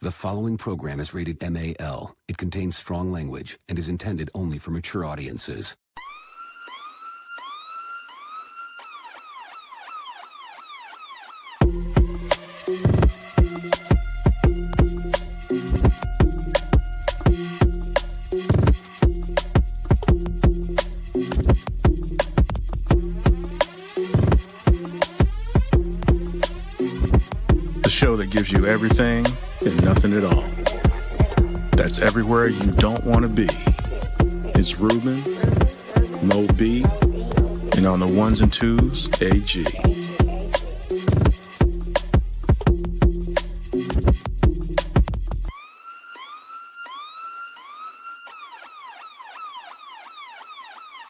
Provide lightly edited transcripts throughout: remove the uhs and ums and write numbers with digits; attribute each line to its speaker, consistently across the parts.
Speaker 1: The following program is rated MAL. It contains strong language and is intended only for mature audiences.
Speaker 2: The show that gives you everything and nothing at all. That's everywhere you don't want to be. It's Ruben, Mo B, and on the ones and twos, AG.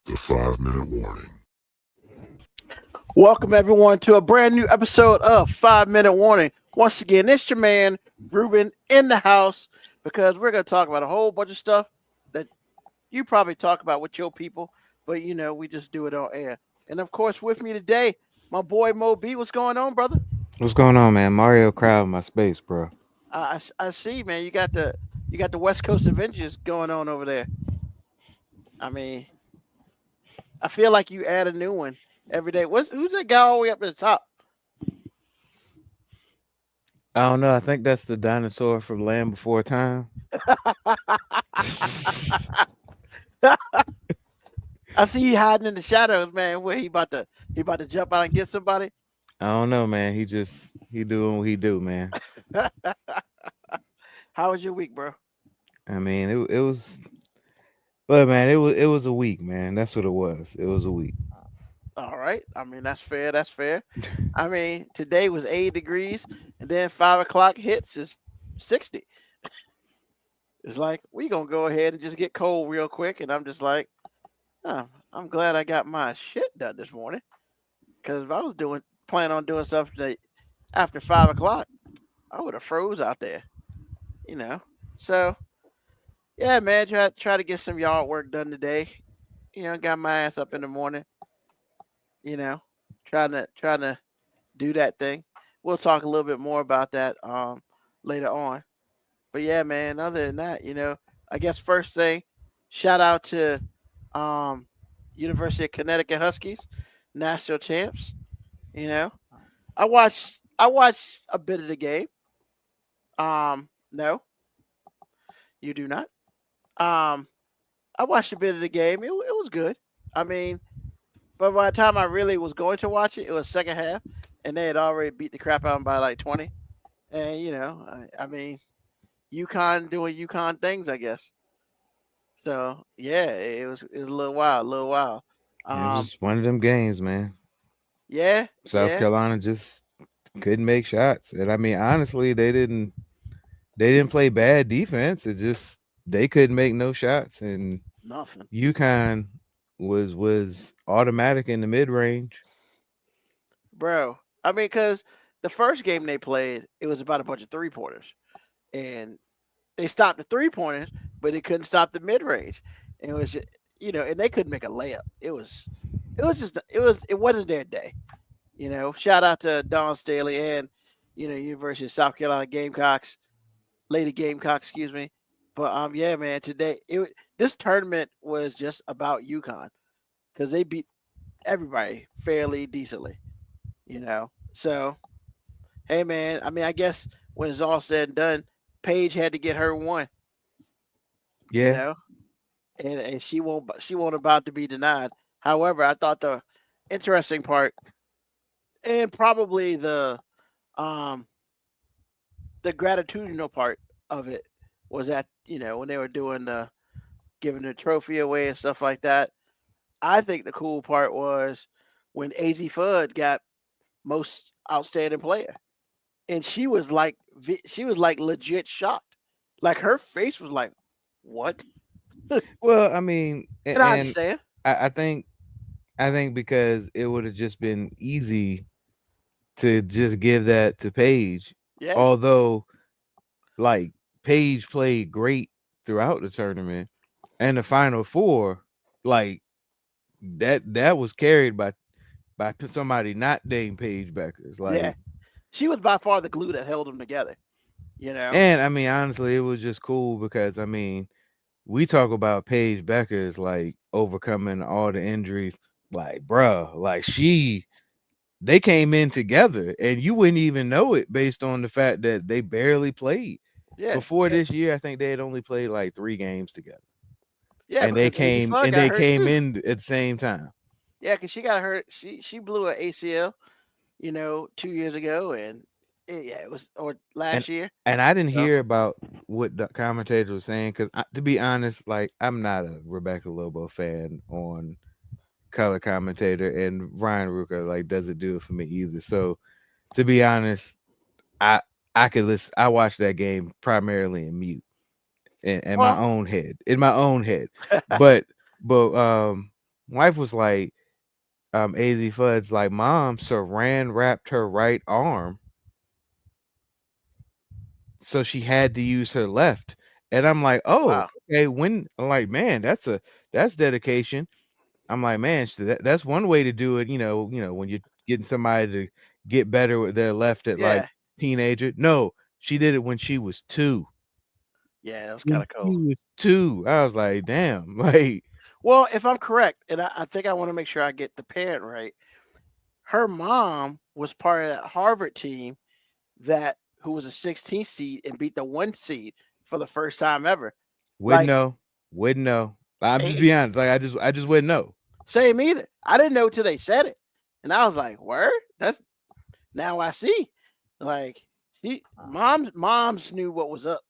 Speaker 3: The 5-minute warning.
Speaker 4: Welcome everyone to a brand new episode of 5-Minute Warning. Once again, it's your man Ruben in the house because we're going to talk about a whole bunch of stuff that you probably talk about with your people, but you know, we just do it on air. And of course, with me today, my boy Mo B. What's going on, brother?
Speaker 5: What's going on, man? Mario crowd my space, bro.
Speaker 4: I see, man. You got the West Coast Avengers going on over there. I mean, I feel like you add a new one every day. Who's that guy all the way up at the top?
Speaker 5: I don't know. I think that's the dinosaur from Land Before Time.
Speaker 4: I see you hiding in the shadows, man. Where he about to jump out and get somebody?
Speaker 5: I don't know, man. He doing what he do, man.
Speaker 4: How was your week, bro?
Speaker 5: I mean, it was, but man, it was a week, man. That's what it was. It was a week.
Speaker 4: All right. I mean, that's fair. That's fair. I mean, today was 80 degrees, and then 5 o'clock hits is 60. It's like we gonna go ahead and just get cold real quick, and I'm just like, oh, I'm glad I got my shit done this morning. Because if I was planning on doing stuff today after 5 o'clock, I would have froze out there. You know. So yeah, man, try to get some yard work done today. You know, got my ass up in the morning. You know, trying to do that thing. We'll talk a little bit more about that later on. But yeah, man, other than that, you know, I guess first thing, shout out to um University of Connecticut Huskies, national champs. You know, I watched a bit of the game. No, you do not. Um, I watched a bit of the game. It was good. I mean, but by the time I really was going to watch it, it was second half, and they had already beat the crap out of them by like 20. And you know, I mean, UConn doing UConn things, I guess. So yeah, it was a little wild, a little wild.
Speaker 5: It was
Speaker 4: Um,
Speaker 5: just one of them games, man.
Speaker 4: yeah,
Speaker 5: South
Speaker 4: yeah,
Speaker 5: Carolina just couldn't make shots, and I mean, honestly, they didn't play bad defense. It just they couldn't make no shots, and
Speaker 4: nothing,
Speaker 5: UConn was automatic in the mid range.
Speaker 4: bro. I mean, because the first game they played, it was about a bunch of 3-pointers, and they stopped the 3-pointers, but they couldn't stop the mid range. And it was just, you know, and they couldn't make a layup. It wasn't their day. You know, shout out to Don Staley and University of South Carolina Gamecocks, Lady Gamecocks, excuse me. But yeah, man, this tournament was just about UConn because they beat everybody fairly decently. You know, so hey, man, I mean, I guess when it's all said and done, Paige had to get her one. You
Speaker 5: Yeah,
Speaker 4: know, and she won't about to be denied. However, I thought the interesting part and probably um the gratitudinal part of it was that when they were doing the giving the trophy away and stuff like that. I think the cool part was when Az Fudd got most outstanding player, and she was like legit shocked, like her face was like, "What?"
Speaker 5: well, I mean,
Speaker 4: And I
Speaker 5: and
Speaker 4: understand.
Speaker 5: I think because it would have just been easy to just give that to Paige.
Speaker 4: Yeah,
Speaker 5: Although, like, Paige played great throughout the tournament and the final four, like that was carried by somebody not named Paige Beckers.
Speaker 4: yeah,
Speaker 5: Like,
Speaker 4: she was by far the glue that held them together. You know.
Speaker 5: And I mean, honestly, it was just cool because I mean, we talk about Paige Becker's like overcoming all the injuries. Like, bruh, like they came in together and you wouldn't even know it based on the fact that they barely played.
Speaker 4: Yeah.
Speaker 5: Before
Speaker 4: Yeah.
Speaker 5: this year, I think they had only played like 3 games together.
Speaker 4: Yeah.
Speaker 5: And they
Speaker 4: Because AZ
Speaker 5: came
Speaker 4: Fudd
Speaker 5: and
Speaker 4: got
Speaker 5: they
Speaker 4: hurt
Speaker 5: came
Speaker 4: too.
Speaker 5: in at the same time.
Speaker 4: Yeah, because she got hurt. She blew her ACL, 2 years ago, and it was or
Speaker 5: And
Speaker 4: last year.
Speaker 5: and I didn't
Speaker 4: So
Speaker 5: hear about what the commentator was saying because to be honest, like I'm not a Rebecca Lobo fan on color commentator, and Ryan Ruka like doesn't do it for me either. So to be honest, I I could listen. I watched that game primarily in mute in my
Speaker 4: well,
Speaker 5: own head, But wife was like, AZ Fudd's like, mom saran wrapped her right arm, so she had to use her left. And I'm like, oh,
Speaker 4: wow.
Speaker 5: okay. I'm like, man, that's dedication. I'm like, man, that's one way to do it. When you're getting somebody to get better with their left at like
Speaker 4: Yeah,
Speaker 5: teenager. No, she did it when she was 2.
Speaker 4: yeah, that was kind
Speaker 5: When
Speaker 4: of
Speaker 5: she
Speaker 4: cool.
Speaker 5: was 2, I was like, damn, like,
Speaker 4: Well, if I'm correct, and I think I want to make sure I get the parent right, her mom was part of that Harvard team that who was a 16th seed and beat the 1 seed for the first time ever.
Speaker 5: wouldn't
Speaker 4: Like,
Speaker 5: know, wouldn't know. I'm just
Speaker 4: eh,
Speaker 5: being honest. Like, I just wouldn't know.
Speaker 4: same either. I didn't know till they said it, and I was like, "Word." That's now I see. Like, moms knew what was up,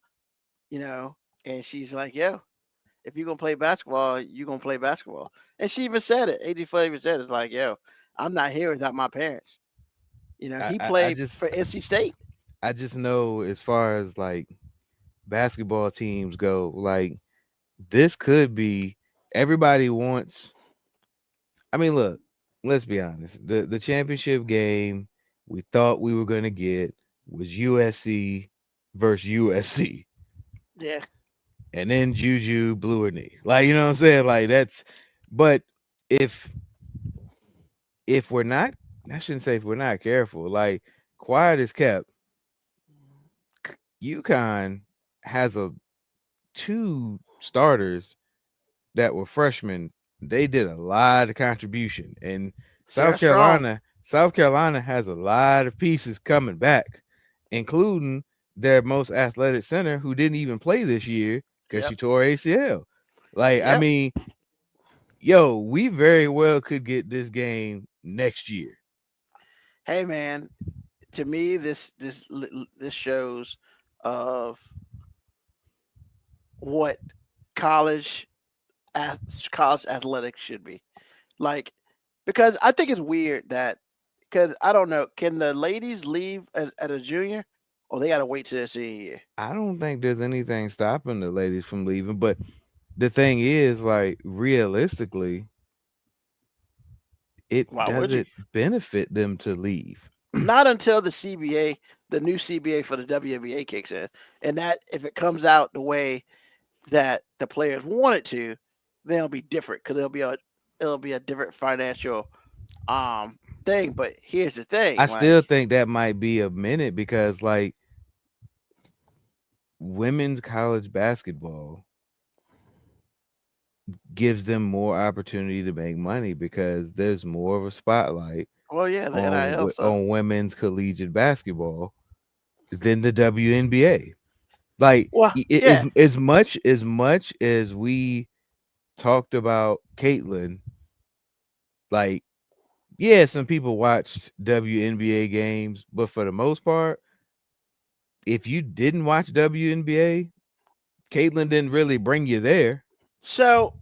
Speaker 4: and she's like, "Yo, if you're gonna play basketball, you're gonna play basketball." And she even said it. AG Fudd even said it's like, "Yo, I'm not here without my parents."
Speaker 5: I,
Speaker 4: He
Speaker 5: I, I
Speaker 4: played
Speaker 5: just
Speaker 4: for NC State.
Speaker 5: I just know as far as like basketball teams go, like this could be everybody wants. I mean, look, let's be honest. The championship game we thought we were gonna get was USC versus USC.
Speaker 4: Yeah.
Speaker 5: And then Juju blew her knee. Like, you know what I'm saying? Like but if we're not, I shouldn't say if we're not careful, like quiet is kept. UConn has 2 starters that were freshmen. They did a lot of contribution, and
Speaker 4: Sarah Strong.
Speaker 5: South Carolina has a lot of pieces coming back, including their most athletic center who didn't even play this year because
Speaker 4: Yep.
Speaker 5: she tore ACL. Like, I
Speaker 4: Yep.
Speaker 5: mean, yo, we very well could get this game next year.
Speaker 4: Hey man, to me this shows of what college college athletics should be. Like, because I think it's weird that because I don't know, can the ladies leave at a junior or they got to wait till their senior year?
Speaker 5: I don't think there's anything stopping the ladies from leaving, but the thing is, like, realistically, it
Speaker 4: Why would you?
Speaker 5: doesn't benefit them to leave.
Speaker 4: Not until the CBA, the new CBA for the WNBA kicks in, and that if it comes out the way that the players want it to, then it'll be different because it'll be a different financial thing. But here's the thing,
Speaker 5: I
Speaker 4: like,
Speaker 5: still think that might be a minute because, like, women's college basketball gives them more opportunity to make money because there's more of a spotlight
Speaker 4: well, yeah, the NIL stuff.
Speaker 5: on women's collegiate basketball than the WNBA. Like,
Speaker 4: Well, yeah,
Speaker 5: as much as we talked about Caitlyn, like, yeah, some people watched WNBA games, but for the most part, if you didn't watch WNBA, Caitlyn didn't really bring you there.
Speaker 4: So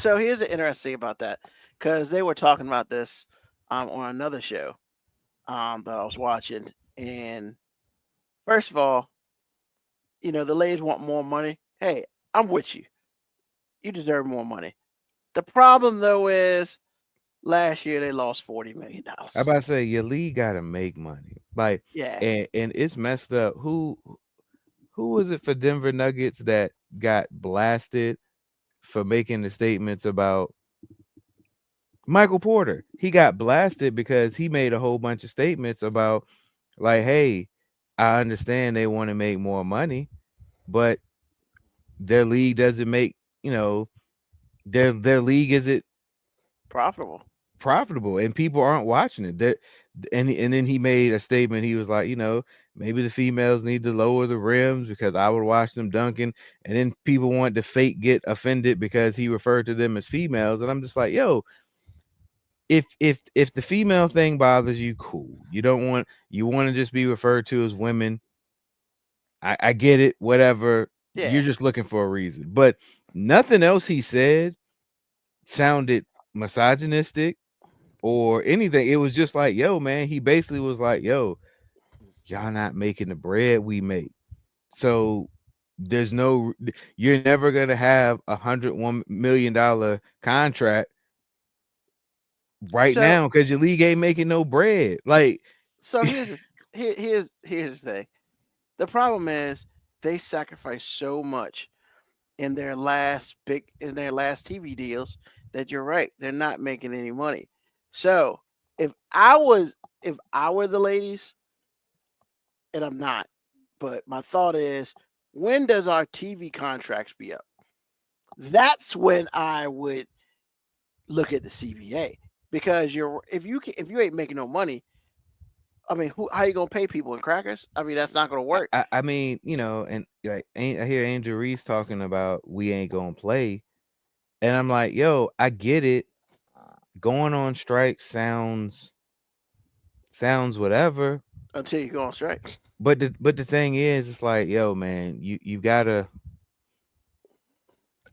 Speaker 4: here's the interesting thing about that because they were talking about this on another show that I was watching, and first of all, the ladies want more money. Hey, I'm with you. You deserve more money. The problem though is last year they lost $40 million.
Speaker 5: I about to say your league got to make money, like,
Speaker 4: Yeah.
Speaker 5: and it's messed up. Who was it for Denver Nuggets that got blasted for making the statements about Michael Porter? He got blasted because he made a whole bunch of statements about, like, hey, I understand they want to make more money, but their league doesn't make, their league isn't
Speaker 4: Profitable.
Speaker 5: profitable, and people aren't watching it. And then he made a statement. He was like, maybe the females need to lower the rims because I would watch them dunking, and then people want to fake get offended because he referred to them as females, and I'm just like, yo, if the female thing bothers you, cool. You want to just be referred to as women. I get it, whatever.
Speaker 4: Yeah.
Speaker 5: You're just looking for a reason. But nothing else he said sounded misogynistic or anything. It was just like, yo, man, he basically was like, yo, y'all not making the bread we make. So you're never gonna have $101 million contract right
Speaker 4: So-
Speaker 5: now because your league ain't making no bread. Like,
Speaker 4: So here's the thing. The problem is they sacrifice so much in their last TV deals that you're right. They're not making any money. So if I were the ladies, and I'm not, but my thought is, when does our TV contracts be up? That's when I would look at the CBA, because if you ain't making no money, I mean, how you gonna pay people in crackers? I mean, that's not gonna work.
Speaker 5: I mean, and like I hear Angel Reese talking about we ain't gonna play, and I'm like, yo, I get it. Going on strike sounds whatever.
Speaker 4: Until you go on strike.
Speaker 5: But the thing is, it's like, yo, man, you gotta.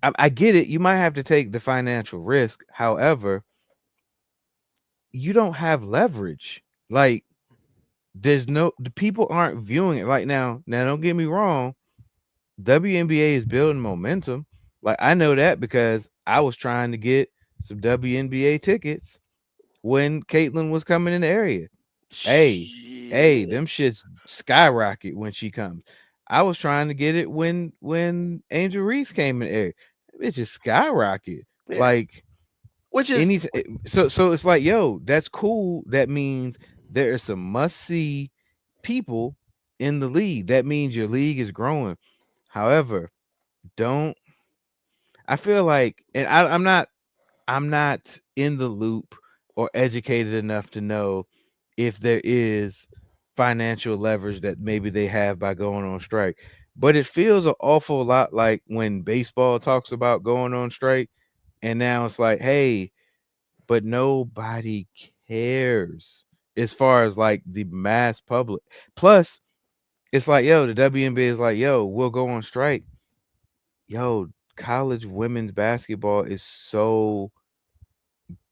Speaker 5: I get it. You might have to take the financial risk. However, you don't have leverage. Like, the people aren't viewing it. Like, now don't get me wrong. WNBA is building momentum. Like, I know that because I was trying to get some WNBA tickets when Caitlin was coming in the area. Hey, them shits skyrocket when she comes. I was trying to get it when Angel Reese came in the area. It just skyrocket.
Speaker 4: Yeah.
Speaker 5: Like,
Speaker 4: which is
Speaker 5: so it's like, yo, that's cool. That means there are some must-see people in the league. That means your league is growing. However, I feel like, and I'm not in the loop or educated enough to know if there is financial leverage that maybe they have by going on strike. But it feels an awful lot like when baseball talks about going on strike, and now it's like, hey, but nobody cares as far as like the mass public. Plus, it's like, yo, the WNBA is like, yo, we'll go on strike. Yo, college women's basketball is so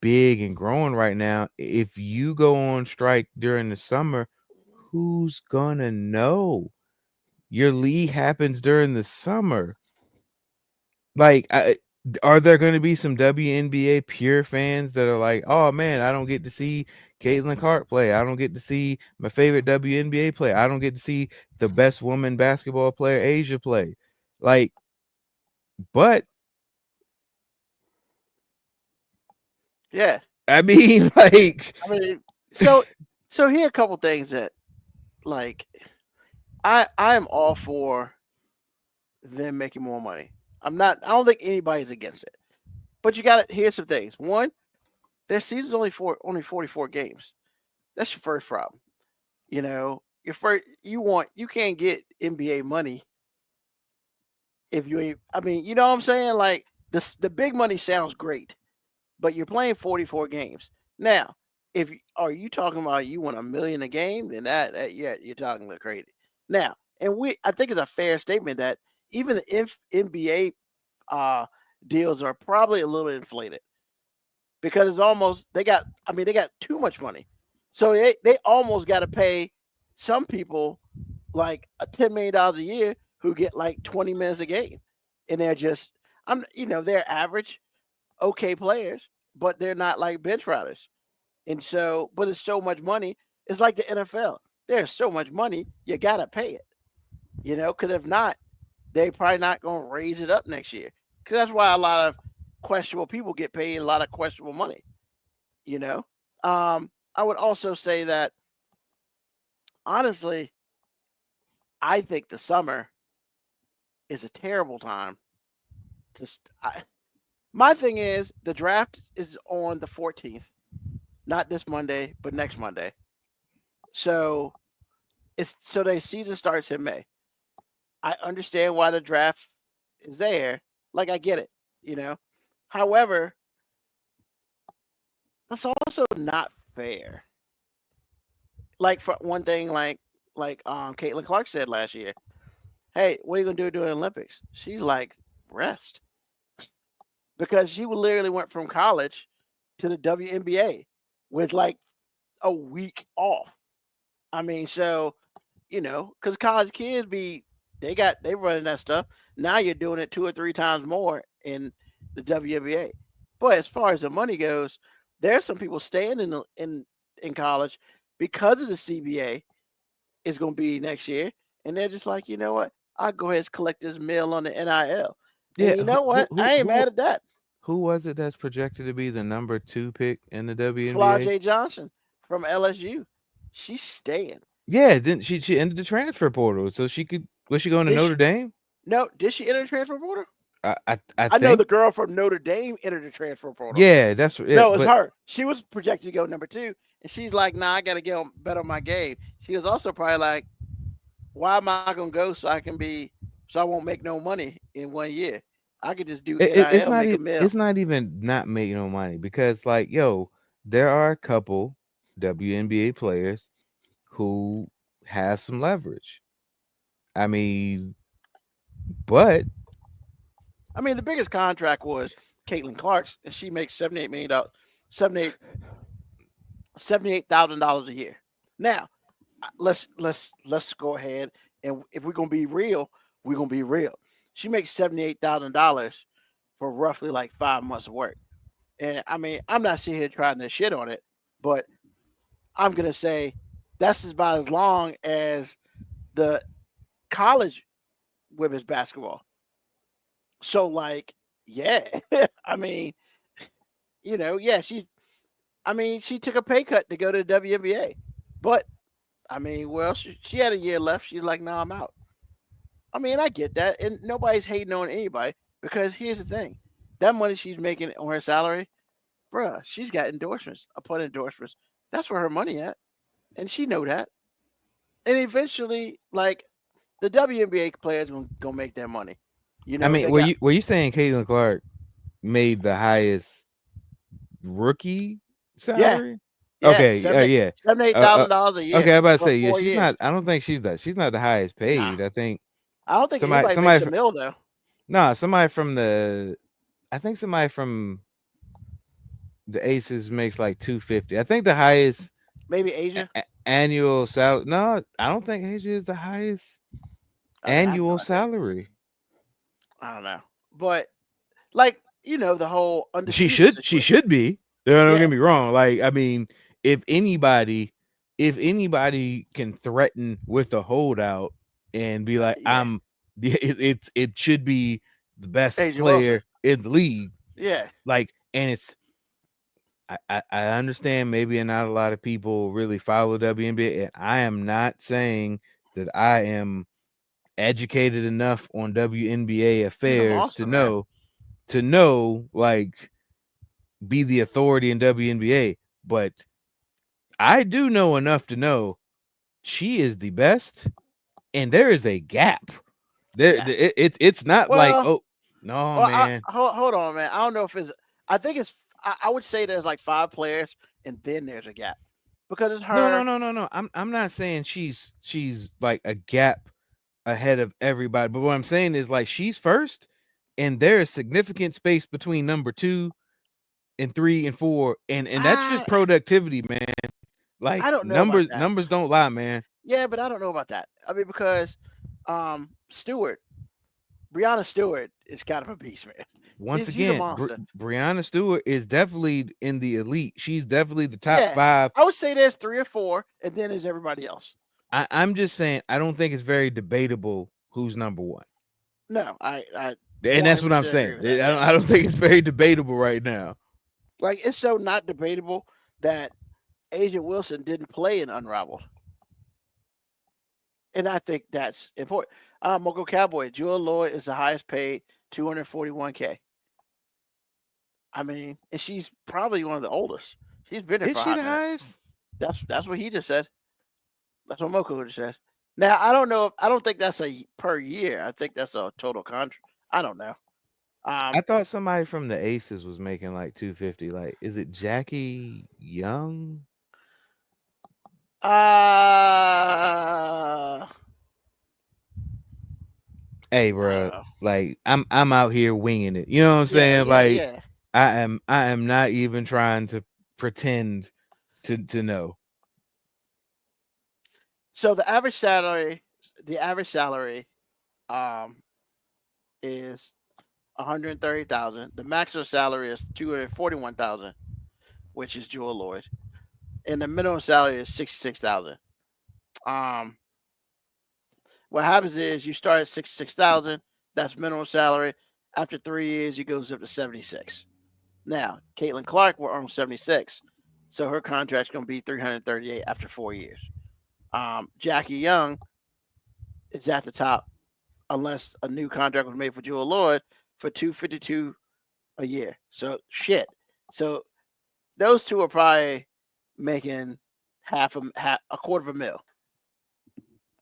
Speaker 5: big and growing right now. If you go on strike during the summer, who's gonna know? Your league happens during the summer. Like, are there going to be some WNBA pure fans that are like, oh man, I don't get to see Caitlin Clark play. I don't get to see my favorite WNBA player. I don't get to see the best woman basketball player, Asia, play. Like, but
Speaker 4: yeah.
Speaker 5: I mean, like,
Speaker 4: so here are a couple things that, like, I am all for them making more money. I don't think anybody's against it. But here's some things. One, their season's only 44 games. That's your first problem. You can't get NBA money if you ain't, I mean, you know what I'm saying? Like, the big money sounds great, but you're playing 44 games. Now, are you talking about you want $1 million a game? Then yeah, you're talking like crazy. Now, I think it's a fair statement that even the NBA deals are probably a little inflated because it's almost they got too much money, so they almost got to pay some people like $10 million a year who get like 20 minutes a game, and they're average, okay players, but they're not like bench riders, and so but it's so much money. It's like the NFL. There's so much money, you gotta pay it, because if not, they're probably not going to raise it up next year. Because that's why a lot of questionable people get paid a lot of questionable money. I would also say that, honestly, I think the summer is a terrible time to. My thing is the draft is on the 14th, not this Monday, but next Monday. So their season starts in May. I understand why the draft is there. Like I get it. However, that's also not fair. Like for one thing, like Caitlin Clark said last year, hey, what are you gonna do during the Olympics? She's like, rest. Because she literally went from college to the WNBA with like a week off. I mean, so because college kids they running that stuff. Now you're doing it 2 or 3 times more in the WNBA. But as far as the money goes, there's some people staying in college because of the CBA is going to be next year, and they're just like, you know what? I'll go ahead and collect this mill on the NIL.
Speaker 5: Yeah,
Speaker 4: And you know what? I ain't mad at that.
Speaker 5: Who was it that's projected to be the number 2 pick in the WNBA?
Speaker 4: Flau'jae Johnson from LSU. She's staying.
Speaker 5: Yeah, then she entered the transfer portal, so she could. Was she going to Notre Dame?
Speaker 4: No, did she enter the transfer portal?
Speaker 5: I
Speaker 4: know the girl from Notre Dame entered the transfer portal.
Speaker 5: Yeah, that's
Speaker 4: no, it was her. She was projected to go number 2, and she's like, "Nah, I got to get better on my game." She was also probably like, "Why am I gonna go so I won't make no money in 1 year? I could just do NIL, make a mill."
Speaker 5: It's not even not making no money because, like, there are a couple WNBA players who have some leverage. I mean, the
Speaker 4: biggest contract was Caitlin Clark's, and she makes $78,000 a year. Now, let's go ahead, and if we're gonna be real, we're gonna be real. She makes $78,000 for roughly like 5 months of work, and I mean, I'm not sitting here trying to shit on it, but I'm gonna say that's about as long as the college women's basketball. So, like, yeah, I mean, yeah, she took a pay cut to go to the WNBA, but I mean, well, she had a year left. She's like, "No, I'm out." I mean, I get that, and nobody's hating on anybody because here's the thing: that money she's making on her salary, bruh, she's got endorsements upon endorsements. That's where her money at, and she know that. And eventually, like, the WNBA players gonna make their money.
Speaker 5: I mean, were you saying Caitlin Clark made the highest rookie salary?
Speaker 4: Yeah.
Speaker 5: Okay, yeah,
Speaker 4: $78,000 a year.
Speaker 5: Okay, I'm about to say, yeah,
Speaker 4: she's
Speaker 5: not. I don't think she's not the highest paid.
Speaker 4: Nah.
Speaker 5: I
Speaker 4: don't think anybody makes a mill though.
Speaker 5: No, somebody from the Aces makes like $250. I think the highest
Speaker 4: maybe Asia
Speaker 5: annual salary. No, I don't think Asia is the highest annual salary.
Speaker 4: I don't know, but like the whole
Speaker 5: she should be. Don't get me wrong. Like, I mean, if anybody can threaten with a holdout and be like, it should be the best
Speaker 4: Asia
Speaker 5: player
Speaker 4: Wilson
Speaker 5: in the league.
Speaker 4: Yeah,
Speaker 5: like, and it's. I understand maybe not a lot of people really follow WNBA, and I am not saying that I am educated enough on WNBA affairs to know like be the authority in WNBA, but I do know enough to know she is the best, and there is a gap. It's not like, oh no, man.
Speaker 4: Hold on, man. I don't know if it's. I think it's. I would say there's like 5 players, and then there's a gap because it's her.
Speaker 5: No. I'm not saying she's like a gap ahead of everybody, but what I'm saying is like she's first, and there is significant space between number 2 and 3 and 4, and that's just productivity, man. Like,
Speaker 4: I don't know
Speaker 5: numbers don't lie, man.
Speaker 4: Yeah, but I don't know about that. I mean, because Breanna Stewart is kind of a beast, man.
Speaker 5: Once again, Breanna Stewart is definitely in the elite. She's definitely the top 5.
Speaker 4: I would say there's 3 or 4, and then there's everybody else.
Speaker 5: I'm just saying, I don't think it's very debatable who's number 1.
Speaker 4: No,
Speaker 5: and that's what I'm saying. I don't think it's very debatable right now.
Speaker 4: Like, it's so not debatable that A'ja Wilson didn't play in Unrivaled. And I think that's important. Moco Cowboy, Jewel Lloyd is the highest paid, $241K. I mean, and she's probably one of the oldest. She's been there
Speaker 5: Is
Speaker 4: for a
Speaker 5: she
Speaker 4: hot
Speaker 5: the
Speaker 4: minute.
Speaker 5: highest?
Speaker 4: That's what he just said. That's what Moco just said. Now I don't know. I don't think that's a per year. I think that's a total contract. I don't know.
Speaker 5: I thought somebody from the Aces was making like 250. Like, is it Jackie Young? Hey, bro,
Speaker 4: know.
Speaker 5: like I'm out here winging it. You know what I'm saying? Like I am not even trying to pretend to know.
Speaker 4: So the average salary is 130,000. The maximum salary is 241,000, which is Jewel Lloyd, and the minimum salary is 66,000. What happens is you start at 66,000. That's minimum salary. After 3 years, it goes up to 76. Now, Caitlin Clark will earn 76, so her contract's going to be 338 after 4 years. Jackie Young is at the top, unless a new contract was made for Jewel Lloyd for 252 a year. So shit. So those two are probably making a quarter of a mil.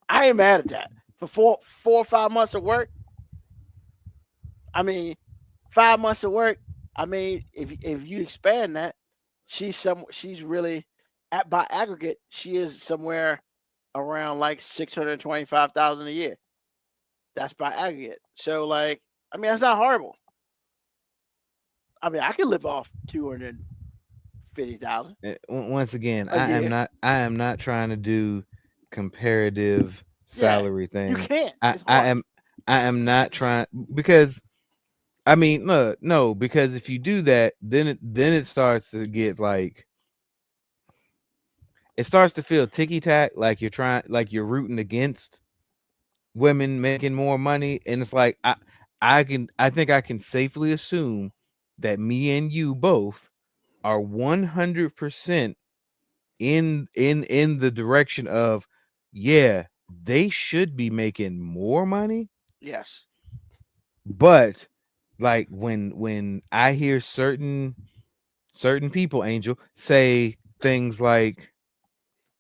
Speaker 4: I ain't mad at that for 4 or 5 months of work. I mean, 5 months of work. I mean, if you expand that, she's really by aggregate, she is somewhere around like 625,000 a year. That's by aggregate. So like, I mean, that's not horrible. I mean, I can live off 250,000.
Speaker 5: Once again, I am not trying to do comparative salary thing.
Speaker 4: You can't.
Speaker 5: I am not trying, because I mean, no, because if you do that, then it starts to get like, it starts to feel ticky tack, like you're rooting against women making more money, and it's like I think I can safely assume that me and you both are 100% in the direction of, yeah, they should be making more money.
Speaker 4: Yes.
Speaker 5: But like when I hear certain people, Angel, say things like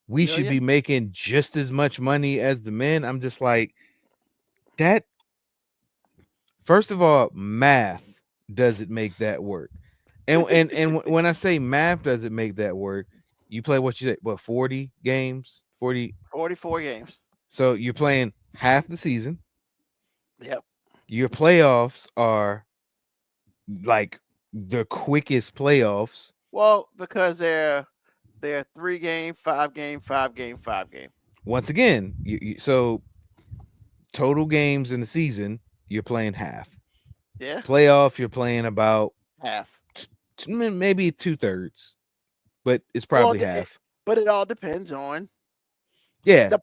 Speaker 5: we should be making just as much money as the men, I'm just like, that, first of all, math doesn't make that work. And when I say math doesn't make that work, you play what you say, 40 games,
Speaker 4: 44 games.
Speaker 5: So you're playing half the season.
Speaker 4: Yep.
Speaker 5: Your playoffs are like the quickest playoffs.
Speaker 4: Well, because they're 3 game, 5 game, 5 game, 5 game.
Speaker 5: Once again, so total games in the season, you're playing half.
Speaker 4: Yeah.
Speaker 5: Playoff, you're playing about
Speaker 4: half,
Speaker 5: maybe 2/3, but it's probably half.
Speaker 4: But it all depends on.
Speaker 5: Yeah,
Speaker 4: The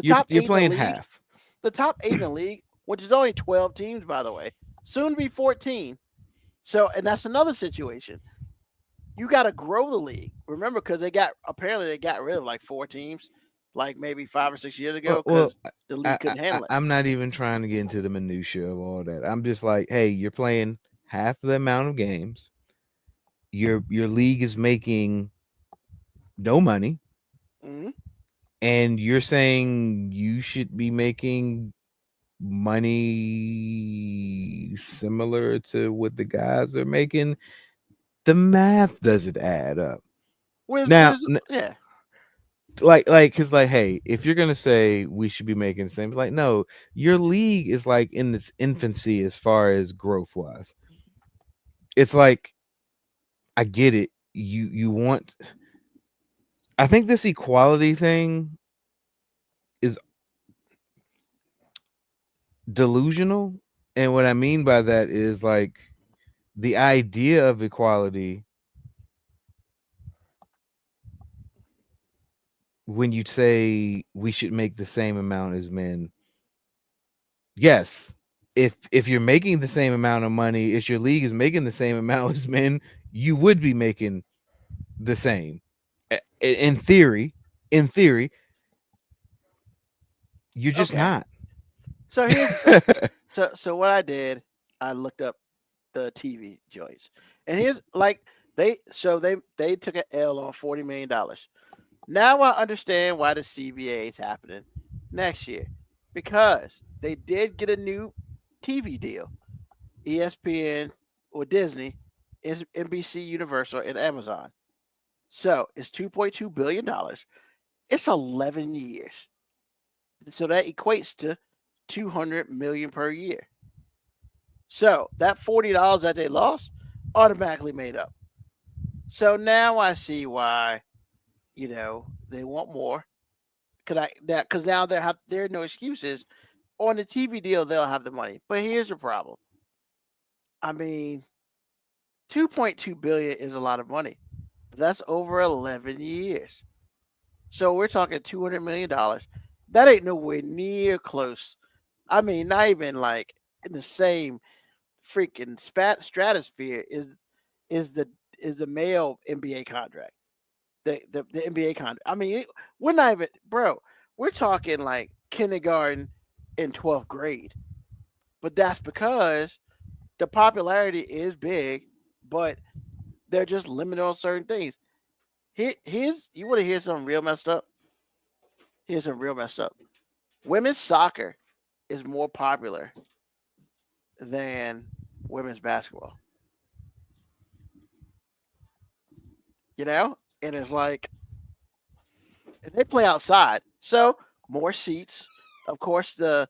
Speaker 4: top 8
Speaker 5: you're playing
Speaker 4: in the league,
Speaker 5: half.
Speaker 4: The top 8 in the league, which is only 12 teams, by the way, soon to be 14. So, and that's another situation. You got to grow the league. Remember, because they got rid of like 4 teams, like maybe 5 or 6 years ago, because the league couldn't handle it.
Speaker 5: I'm not even trying to get into the minutia of all that. I'm just like, hey, you're playing half the amount of games. Your league is making no money.
Speaker 4: Mm-hmm.
Speaker 5: And you're saying you should be making money similar to what the guys are making. The math doesn't add up.
Speaker 4: Yeah.
Speaker 5: Because hey, if you're gonna say we should be making the same, it's like, no, your league is like in its infancy as far as growth wise. It's like, I get it. You want. I think this equality thing is delusional, and what I mean by that is like the idea of equality. When you say we should make the same amount as men, yes, if you're making the same amount of money, if your league is making the same amount as men, you would be making the same. In theory, You're just
Speaker 4: Okay.
Speaker 5: not.
Speaker 4: So here's so what I did, I looked up the TV joints, and here's like they took an L on $40 million. Now I understand why the CBA is happening next year, because they did get a new TV deal, ESPN or Disney, is NBC, Universal, and Amazon. So it's $2.2 billion. It's 11 years. So that equates to 200 million per year. So that $40 that they lost automatically made up. So now I see why, they want more. Because now there are no excuses. On the TV deal, they'll have the money. But here's the problem. I mean, 2.2 billion is a lot of money. But that's over 11 years. So we're talking $200 million. That ain't nowhere near close. I mean, not even like in the same freaking stratosphere is the male NBA contract. The NBA contract. I mean, we're not even, bro. We're talking like kindergarten and 12th grade. But that's because the popularity is big, but they're just limited on certain things. Here's you want to hear something real messed up? Here's some real messed up. Women's soccer is more popular than women's basketball. And it's like, and they play outside, so more seats. Of course, the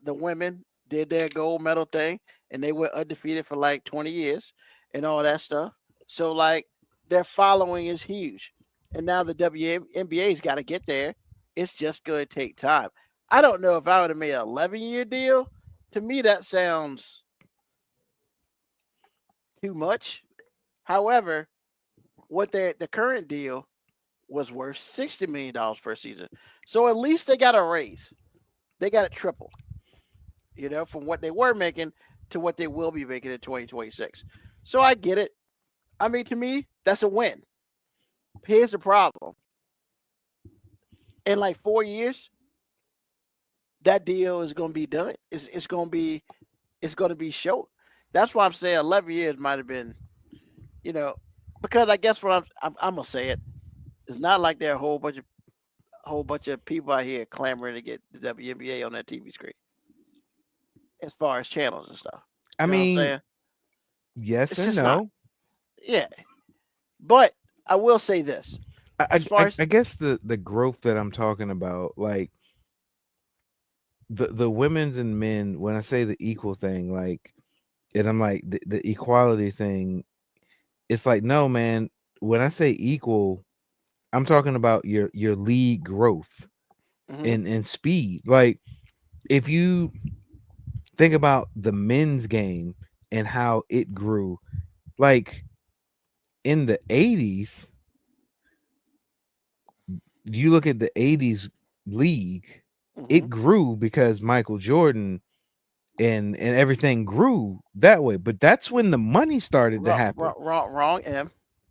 Speaker 4: women did their gold medal thing, and they were undefeated for like 20 years and all that stuff. So like their following is huge, and now the WNBA's got to get there. It's just going to take time. I don't know if I would have made an 11-year deal. To me, that sounds too much. However, the current deal was worth $60 million per season. So at least they got a raise. They got it triple, from what they were making to what they will be making in 2026. So I get it. I mean, to me, that's a win. Here's the problem. In like 4 years, that deal is going to be done. It's going to be short. That's why I'm saying 11 years might have been, because I guess what I'm gonna say it. It's not like there are a whole bunch of people out here clamoring to get the WNBA on that TV screen, as far as channels and stuff.
Speaker 5: I
Speaker 4: You know what I'm
Speaker 5: mean,
Speaker 4: saying?
Speaker 5: yes
Speaker 4: It's
Speaker 5: and
Speaker 4: just
Speaker 5: no.
Speaker 4: not. Yeah, but I will say this: as far as
Speaker 5: I guess the growth that I'm talking about, like the women's and men, when I say the equal thing, like, and I'm like the equality thing, it's like, no, man, when I say equal, I'm talking about your league growth
Speaker 4: Mhm.
Speaker 5: and speed. Like, if you think about the men's game and how it grew, like in the 80s, you look at the 80s league, it
Speaker 4: Mhm.
Speaker 5: grew because Michael Jordan and everything grew that way. But that's when the money started to happen.
Speaker 4: Wrong.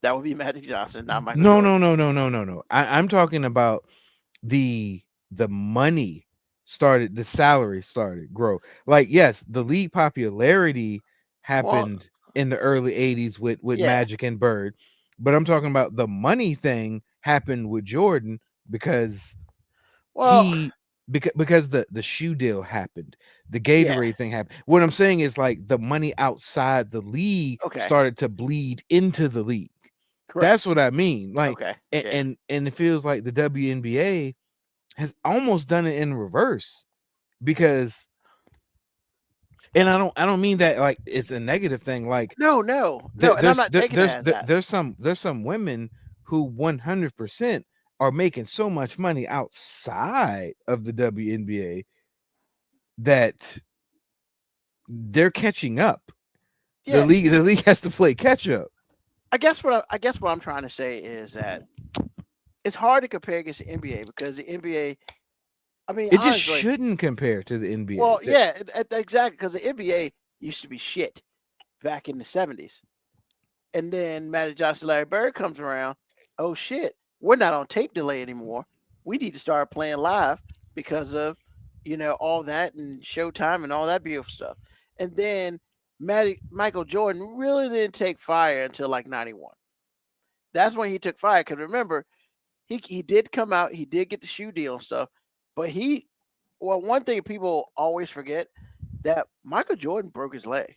Speaker 4: That would be Magic Johnson, not Michael
Speaker 5: No,
Speaker 4: Jordan.
Speaker 5: no, no, no, no, no, no. I'm talking about the money started, the salary started grow. Like, yes, the league popularity
Speaker 4: Well,
Speaker 5: happened in the early 80s with
Speaker 4: yeah.
Speaker 5: Magic and Bird, but I'm talking about the money thing happened with Jordan because
Speaker 4: Well,
Speaker 5: because the shoe deal happened, the
Speaker 4: yeah.
Speaker 5: Gatorade thing happened. What I'm saying is, like, the money outside the league
Speaker 4: Okay.
Speaker 5: started to bleed into the league.
Speaker 4: Correct.
Speaker 5: That's what I mean. Like,
Speaker 4: Okay.
Speaker 5: and
Speaker 4: Yeah.
Speaker 5: it feels like the WNBA has almost done it in reverse, because, and I don't mean that like it's a negative thing. Like,
Speaker 4: No. And I'm not taking that as that.
Speaker 5: there's some women who 100% are making so much money outside of the WNBA that they're catching up.
Speaker 4: Yeah.
Speaker 5: The league has to play catch up.
Speaker 4: I guess what I'm trying to say is that it's hard to compare against the NBA because the NBA. I mean,
Speaker 5: It just
Speaker 4: honestly,
Speaker 5: shouldn't compare to the NBA.
Speaker 4: well, yeah, exactly, because the NBA used to be shit back in the 70s, and then Magic Johnson, Larry Bird comes around. Oh shit, we're not on tape delay anymore. We need to start playing live. because of, all that and Showtime and all that beautiful stuff. And then Michael Jordan really didn't take fire until like 91. That's when he took fire. Because remember, he did come out, he did get the shoe deal and stuff, but one thing people always forget, that Michael Jordan broke his leg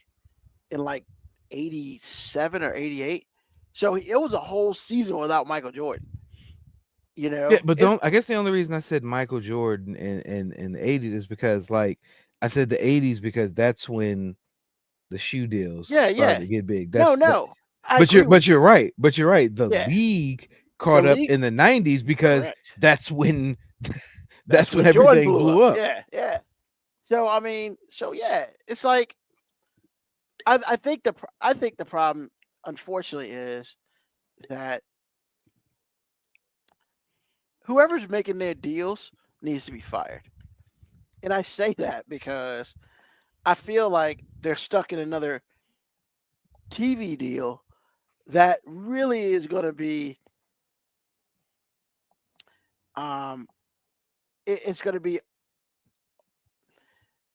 Speaker 4: in like 87 or 88. So it was a whole season without Michael Jordan.
Speaker 5: Yeah, but I guess the only reason I said Michael Jordan in the 80s is because, like, I said the 80s because that's when the shoe deals started to get big.
Speaker 4: No.
Speaker 5: But you're right. The
Speaker 4: Yeah.
Speaker 5: league caught up in the 90s because
Speaker 4: Correct.
Speaker 5: that's when
Speaker 4: That's
Speaker 5: when
Speaker 4: Jordan
Speaker 5: everything blew up.
Speaker 4: Yeah. So I mean, it's like I think the problem, unfortunately, is that whoever's making their deals needs to be fired. And I say that because I feel like they're stuck in another TV deal that really is going to be it's going to be,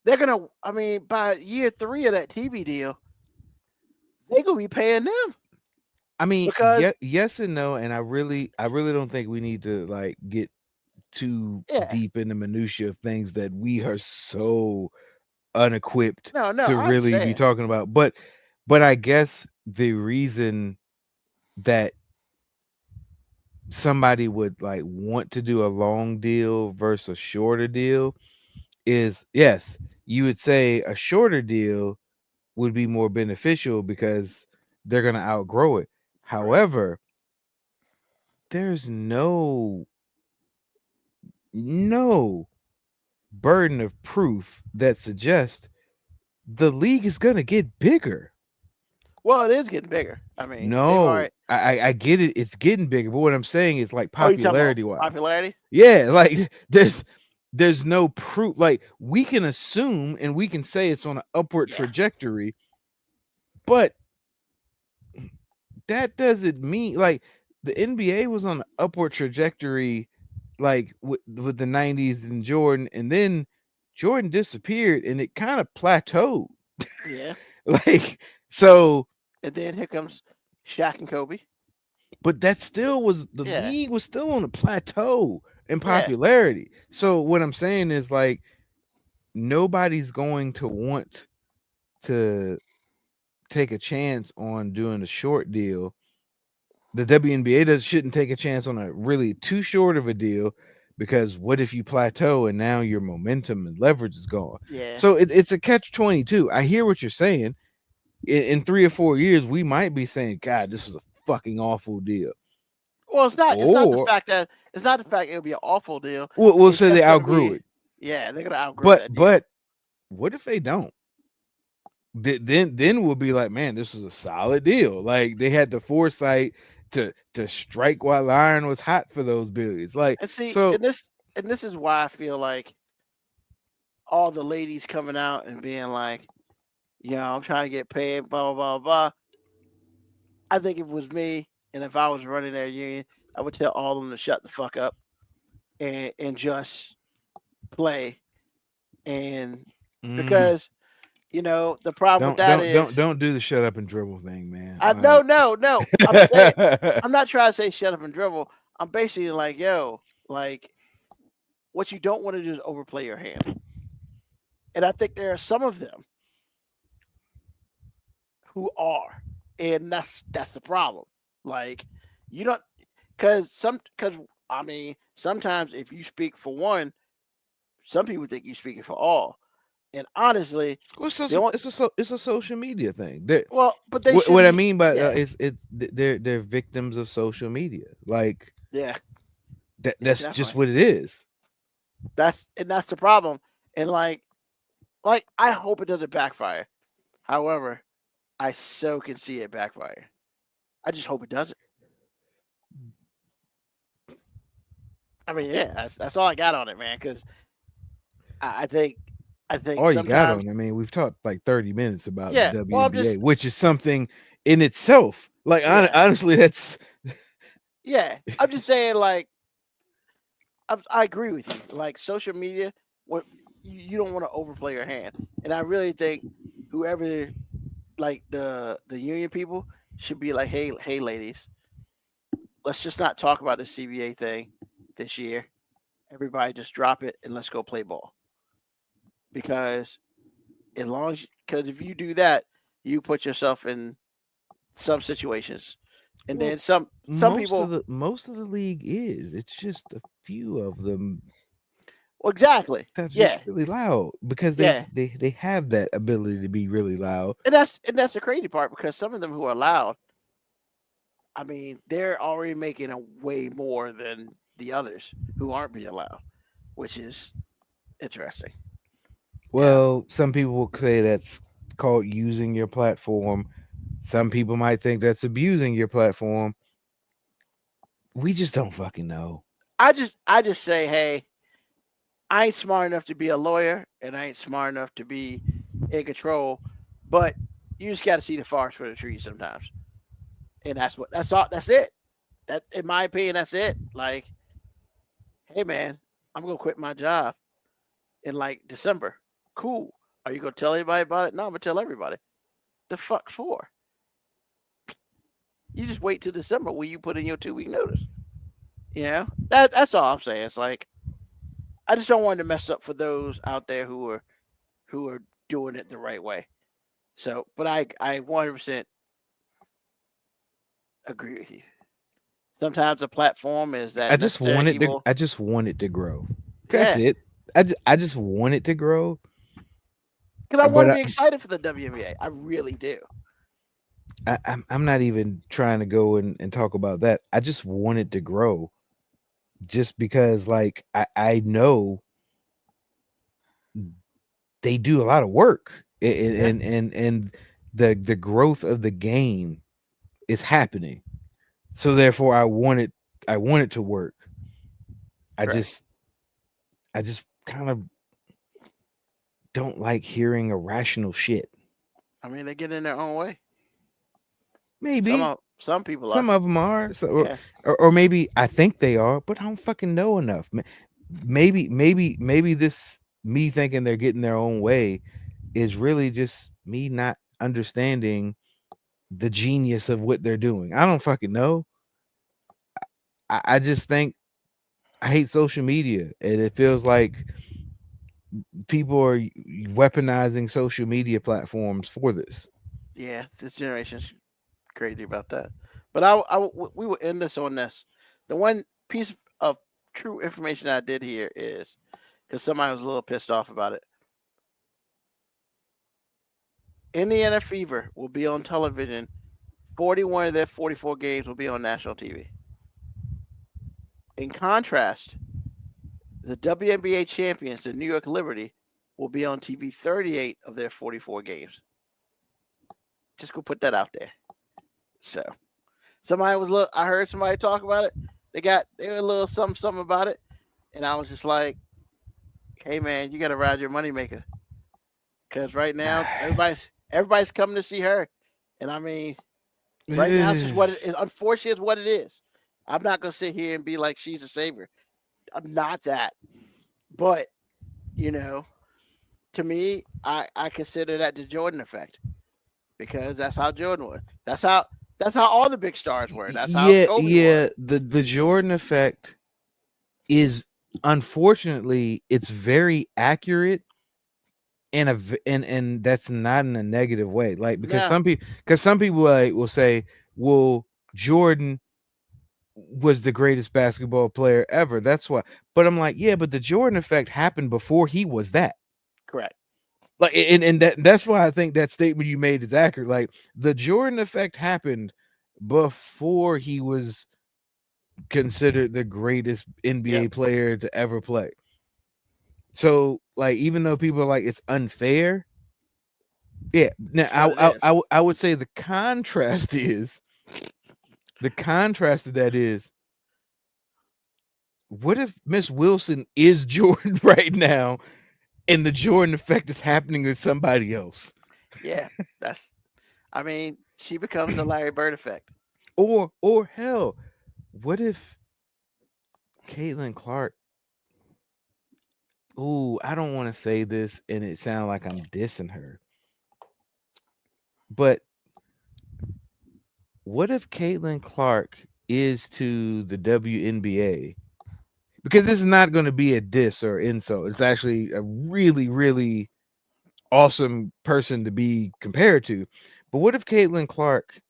Speaker 4: they're going to, I mean, by year 3 of that TV deal, they're going to be paying them.
Speaker 5: I mean,
Speaker 4: Because-
Speaker 5: yes and no, and I really don't think we need to like get too deep in the minutia of things that we are so unequipped
Speaker 4: No,
Speaker 5: to
Speaker 4: I'm
Speaker 5: really be
Speaker 4: saying.
Speaker 5: talking about. But I guess the reason that somebody would like want to do a long deal versus a shorter deal is, yes, you would say a shorter deal would be more beneficial because they're going to outgrow it. However, there's no burden of proof that suggests the league is going to get bigger.
Speaker 4: Well, it is getting bigger. I mean,
Speaker 5: no, I get it. It's getting bigger. But what I'm saying is like popularity wise.
Speaker 4: Popularity?
Speaker 5: Yeah, like there's no proof. Like we can assume and we can say it's on an upward trajectory, but that doesn't mean like the NBA was on an upward trajectory, like with the 90s and Jordan, and then Jordan disappeared and it kind of plateaued.
Speaker 4: Yeah.
Speaker 5: Like so.
Speaker 4: And then here comes Shaq and Kobe.
Speaker 5: But that still was the league was still on a plateau in popularity. So what I'm saying is like nobody's going to want to take a chance on doing a short deal. The WNBA shouldn't take a chance on a really too short of a deal because what if you plateau and now your momentum and leverage is gone?
Speaker 4: Yeah.
Speaker 5: So it's a catch-22. I hear what you're saying. In 3 or 4 years, we might be saying, God, this is a fucking awful deal.
Speaker 4: Well, it's not the fact that it'll be an awful deal.
Speaker 5: We'll say they outgrew it.
Speaker 4: Yeah, they're gonna outgrow that deal.
Speaker 5: But what if they don't? Then we'll be like, man, this is a solid deal. Like they had the foresight to strike while the iron was hot for those billions. Like
Speaker 4: and see,
Speaker 5: so,
Speaker 4: and this is why I feel like all the ladies coming out and being like, I'm trying to get paid, blah, blah, blah, blah. I think if it was me, and if I was running that union, I would tell all of them to shut the fuck up and just play. And because, the problem with that is...
Speaker 5: Don't do the shut up and dribble thing, man.
Speaker 4: No. I'm saying, I'm not trying to say shut up and dribble. I'm basically like, what you don't want to do is overplay your hand. And I think there are some of them who are, and that's the problem. Like you don't, because sometimes if you speak for one, some people think you're speaking for all. And honestly,
Speaker 5: it's a social media thing.
Speaker 4: But they
Speaker 5: what I mean by they're victims of social media. Like that's just what it is.
Speaker 4: That's the problem. And like I hope it doesn't backfire. However, I so can see it backfire. I just hope it doesn't. I mean, that's all I got on it, man. Because I think
Speaker 5: all you got on. I mean, we've talked like 30 minutes about the WNBA,
Speaker 4: well,
Speaker 5: which is something in itself. Like honestly, that's
Speaker 4: I'm just saying, like, I agree with you. Like social media, what you don't want to overplay your hand, and I really think whoever like the union people should be like, hey, ladies, let's just not talk about the CBA thing this year. Everybody just drop it and let's go play ball. Because as long as because if you do that, you put yourself in some situations, and
Speaker 5: Well,
Speaker 4: then some
Speaker 5: most
Speaker 4: people.
Speaker 5: of the league is. It's just a few of them
Speaker 4: Well, exactly.
Speaker 5: that's just
Speaker 4: Yeah,
Speaker 5: really loud because
Speaker 4: yeah,
Speaker 5: they have that ability to be really loud.
Speaker 4: and that's the crazy part because some of them who are loud, I mean, they're already making a way more than the others who aren't being loud, which is interesting. Yeah,
Speaker 5: Well, some people will say that's called using your platform. Some people might think that's abusing your platform. We just don't fucking know.
Speaker 4: I just say, hey, I ain't smart enough to be a lawyer, and I ain't smart enough to be in control, but you just got to see the forest for the trees sometimes, and that's all. That's it. That, in my opinion, that's it. Like, hey, man, I'm gonna quit my job in like December. Cool. Are you gonna tell anybody about it? No, I'm gonna tell everybody. The fuck for? You just wait till December when you put in your 2 week notice. You know that's all I'm saying. It's like I just don't want to mess up for those out there who are doing it the right way. So, but I 100% agree with you. Sometimes a platform is that necessary evil.
Speaker 5: I just want it to grow. That's
Speaker 4: Yeah,
Speaker 5: it. I just want it to grow.
Speaker 4: because I want
Speaker 5: But
Speaker 4: to be excited for the WNBA. I really do.
Speaker 5: I'm not even trying to go and talk about that. I just want it to grow just because like I know they do a lot of work
Speaker 4: Yeah,
Speaker 5: and the growth of the game is happening. So therefore I want it to work. I
Speaker 4: correct.
Speaker 5: just I just kind of don't like hearing irrational shit.
Speaker 4: I mean, they get in their own way.
Speaker 5: Maybe
Speaker 4: Some people
Speaker 5: some
Speaker 4: are.
Speaker 5: of them are, so,
Speaker 4: Yeah,
Speaker 5: or maybe I think they are, but I don't fucking know enough. Maybe this me thinking they're getting their own way is really just me not understanding the genius of what they're doing. I don't fucking know. I just think I hate social media, and it feels like people are weaponizing social media platforms for this.
Speaker 4: yeah. This generation's crazy about that. But we will end this on this. The one piece of true information I did hear is because somebody was a little pissed off about it. Indiana Fever will be on television. 41 of their 44 games will be on national TV. In contrast, the WNBA champions, the New York Liberty, will be on TV 38 of their 44 games. Just go put that out there. So I heard somebody talk about it. They were a little something about it. And I was just like, hey man, you gotta ride your moneymaker. Cause right now everybody's coming to see her. And I mean, right now it's just unfortunately it's what it is. I'm not gonna sit here and be like she's a savior. I'm not that. But, you know, to me, I consider that the Jordan effect. Because that's how Jordan was. That's how all the big stars were. That's how Kobe was.
Speaker 5: Yeah. The Jordan effect is unfortunately it's very accurate in and that's not in a negative way. Like
Speaker 4: No,
Speaker 5: because some people like will say, well, Jordan was the greatest basketball player ever. That's why. But I'm like, yeah, but the Jordan effect happened before he was that.
Speaker 4: correct.
Speaker 5: Like and that's why I think that statement you made is accurate. Like the Jordan effect happened before he was considered the greatest NBA
Speaker 4: Yep.
Speaker 5: player to ever play. So like even though people are like it's unfair, yeah. Now
Speaker 4: That's what it is.
Speaker 5: I would say the contrast to that is what if Miss Wilson is Jordan right now and the Jordan effect is happening to somebody else?
Speaker 4: Yeah. I mean, she becomes a Larry Bird effect.
Speaker 5: Or hell, what if Caitlin Clark I don't want to say this and it sounds like I'm dissing her. But what if Caitlin Clark is to the WNBA? Because this is not going to be a diss or insult. It's actually a really, really awesome person to be compared to. But what if Caitlin Clark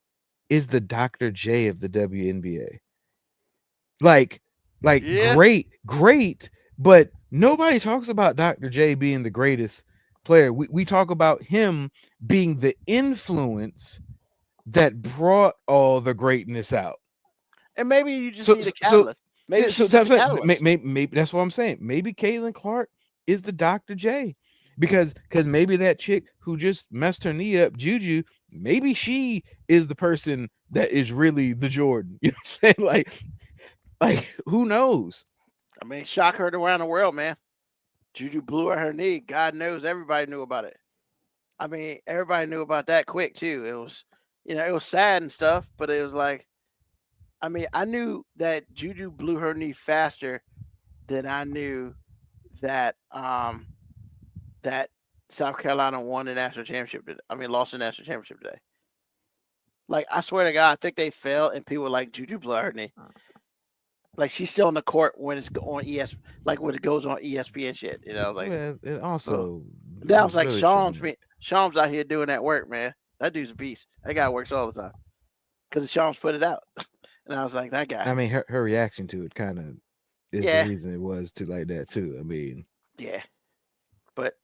Speaker 5: is the Dr. J of the WNBA? Like
Speaker 4: Yeah.
Speaker 5: great, but nobody talks about Dr. J being the greatest player. We talk about him being the influence that brought all the greatness out.
Speaker 4: And maybe you just
Speaker 5: So-
Speaker 4: need a
Speaker 5: so-
Speaker 4: catalyst. Maybe
Speaker 5: So
Speaker 4: she's just a
Speaker 5: that's
Speaker 4: catalyst.
Speaker 5: maybe that's what I'm saying. Maybe Caitlin Clark is the Dr. J, because maybe that chick who just messed her knee up, Juju, maybe she is the person that is really the Jordan. You know what I'm saying? Like who knows?
Speaker 4: I mean, shock her around the world, man. Juju blew out her knee. God knows everybody knew about it. I mean, everybody knew about that quick too. It was, it was sad and stuff, but it was like, I mean, I knew that Juju blew her knee faster than I knew that that South Carolina won the national championship. Lost the national championship today. Like, I swear to God, I think they fell and people were like, Juju blew her knee. Like, she's still on the court when it's on like when it goes on ESPN shit. Like,
Speaker 5: Well, it also
Speaker 4: that was like
Speaker 5: really
Speaker 4: Shams.
Speaker 5: shouldn't.
Speaker 4: Shams out here doing that work, man. That dude's a beast. That guy works all the time because Shams put it out. And I was like, that guy.
Speaker 5: I mean, her reaction to it kind of is
Speaker 4: Yeah.
Speaker 5: the reason it was to like that too. I mean,
Speaker 4: Yeah. But,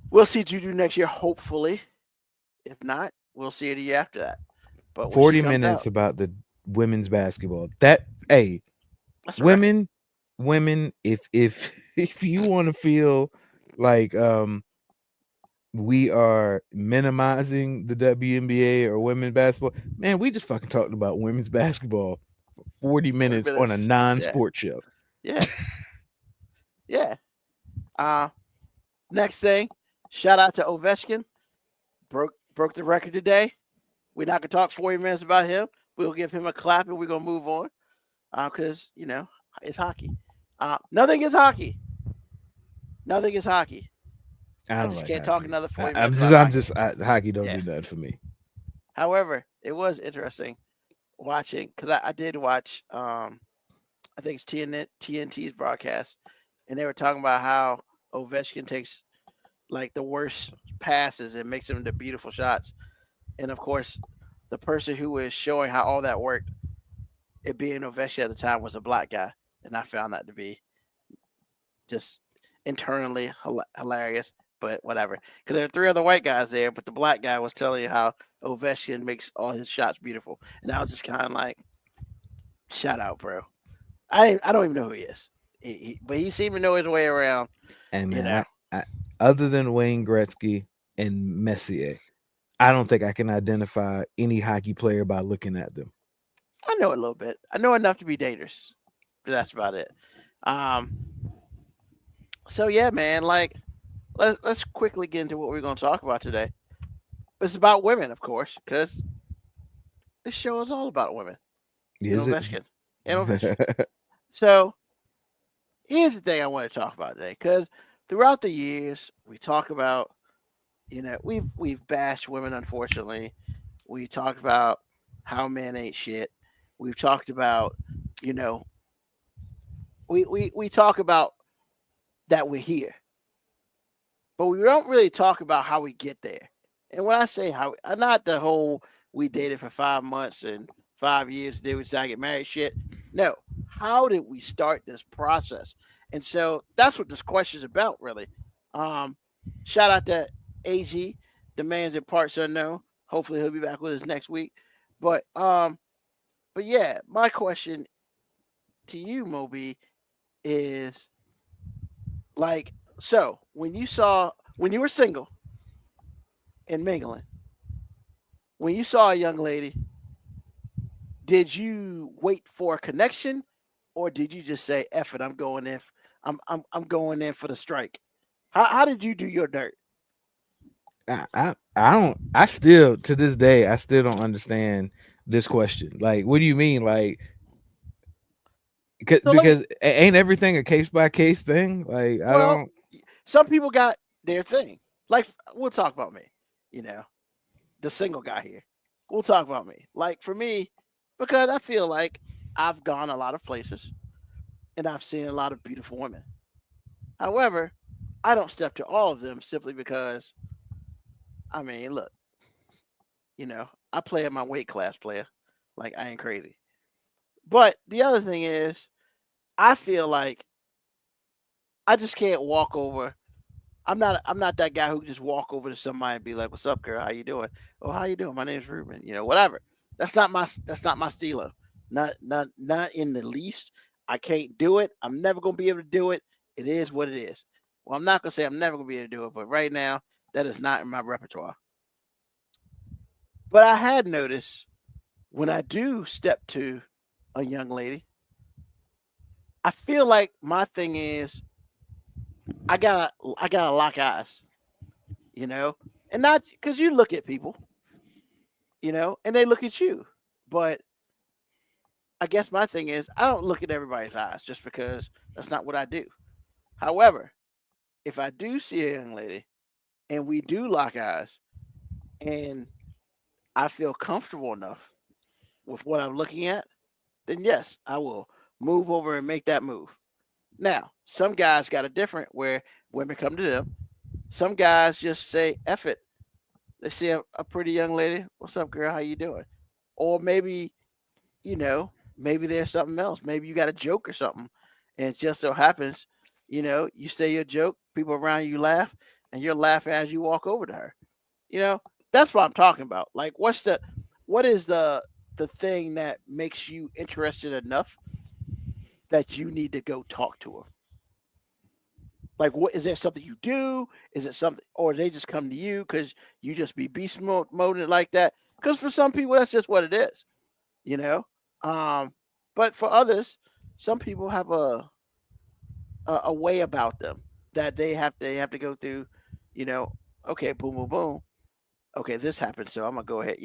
Speaker 4: we'll see Juju next year, hopefully. If not, we'll see it a year after that. But when she
Speaker 5: 40
Speaker 4: comes
Speaker 5: minutes
Speaker 4: out,
Speaker 5: about the women's basketball. That hey,
Speaker 4: that's right.
Speaker 5: women, if you want to feel like we are minimizing the WNBA or women's basketball, man, we just fucking talked about women's basketball for 40 minutes on a
Speaker 4: minutes.
Speaker 5: non-sport show.
Speaker 4: Yeah. Yeah. Next thing, shout out to Ovechkin. Broke the record today. We're not gonna talk 40 minutes about him. We'll give him a clap and we're gonna move on. Because it's hockey. Nothing is hockey. Nothing is hockey. I just can't talk another 40 minutes.
Speaker 5: Hockey don't
Speaker 4: Yeah.
Speaker 5: do that for me.
Speaker 4: However, it was interesting watching because I did watch I think it's TNT's broadcast, and they were talking about how Ovechkin takes like the worst passes and makes them into beautiful shots. And of course, the person who was showing how all that worked, it being Ovechkin at the time, was a black guy. And I found that to be just internally hilarious, but whatever. Because there are 3 other white guys there, but the black guy was telling you how Ovechkin makes all his shots beautiful. And I was just kind of like, shout out, bro. I don't even know who he is. But he seemed to know his way around.
Speaker 5: And man, I, other than Wayne Gretzky and Messier, I don't think I can identify any hockey player by looking at them.
Speaker 4: I know a little bit. I know enough to be dangerous. But that's about it. So yeah, man, like let's quickly get into what we're going to talk about today. It's about women, of course, because this show is all about women.
Speaker 5: Is it?
Speaker 4: Ovechkin. So here's the thing I want to talk about today, because throughout the years we talk about, we've bashed women. Unfortunately, we talked about how men ain't shit. We've talked about, we talk about that we're here, but we don't really talk about how we get there. And when I say how, not the whole we dated for 5 months and 5 years, then we decided to get married shit. No, how did we start this process? And so that's what this question is about, really. Shout out to AG, the man's in parts unknown. Hopefully he'll be back with us next week. But yeah, my question to you, Moby, is like, so when you were single and mingling, when you saw a young lady, did you wait for a connection, or did you just say, "F it, I'm going in. I'm going in for the strike"? How did you do your dirt?
Speaker 5: I don't. I still, to this day, I still don't understand this question. Like, what do you mean? Like, because
Speaker 4: So let me.
Speaker 5: ain't everything a case by case thing. Like I
Speaker 4: Well,
Speaker 5: don't.
Speaker 4: some people got their thing. Like we'll talk about me. You know, the single guy here. We'll talk about me. Like for me, because I feel like I've gone a lot of places and I've seen a lot of beautiful women. However, I don't step to all of them simply because I mean, look, I play in my weight class, player. Like I ain't crazy. But the other thing is, I feel like I just can't walk over. I'm not that guy who can just walk over to somebody and be like, "What's up, girl? How you doing? Oh, how you doing? My name's Ruben." Whatever. That's not my stilo. Not in the least. I can't do it. I'm never gonna be able to do it. It is what it is. Well, I'm not gonna say I'm never gonna be able to do it, but right now that is not in my repertoire. But I had noticed when I do step to a young lady, I feel like my thing is I gotta lock eyes, and not because you look at people, and they look at you. But I guess my thing is I don't look at everybody's eyes just because that's not what I do. However, if I do see a young lady and we do lock eyes and I feel comfortable enough with what I'm looking at, then yes, I will move over and make that move. Now, some guys got a different where women come to them. Some guys just say F it. They see a pretty young lady. What's up, girl? How you doing? Or maybe, maybe there's something else. Maybe you got a joke or something. And it just so happens, you say your joke, people around you laugh, and you're laughing as you walk over to her. You know, that's what I'm talking about. Like what is the thing that makes you interested enough that you need to go talk to her? Like, what is there something you do? Is it something, or they just come to you because you just be beast moding like that? Because for some people, that's just what it is, you know. Um, but for others, some people have a way about them that they have to go through. You know, okay, boom, boom, boom. Okay, this happens, so I'm gonna go ahead.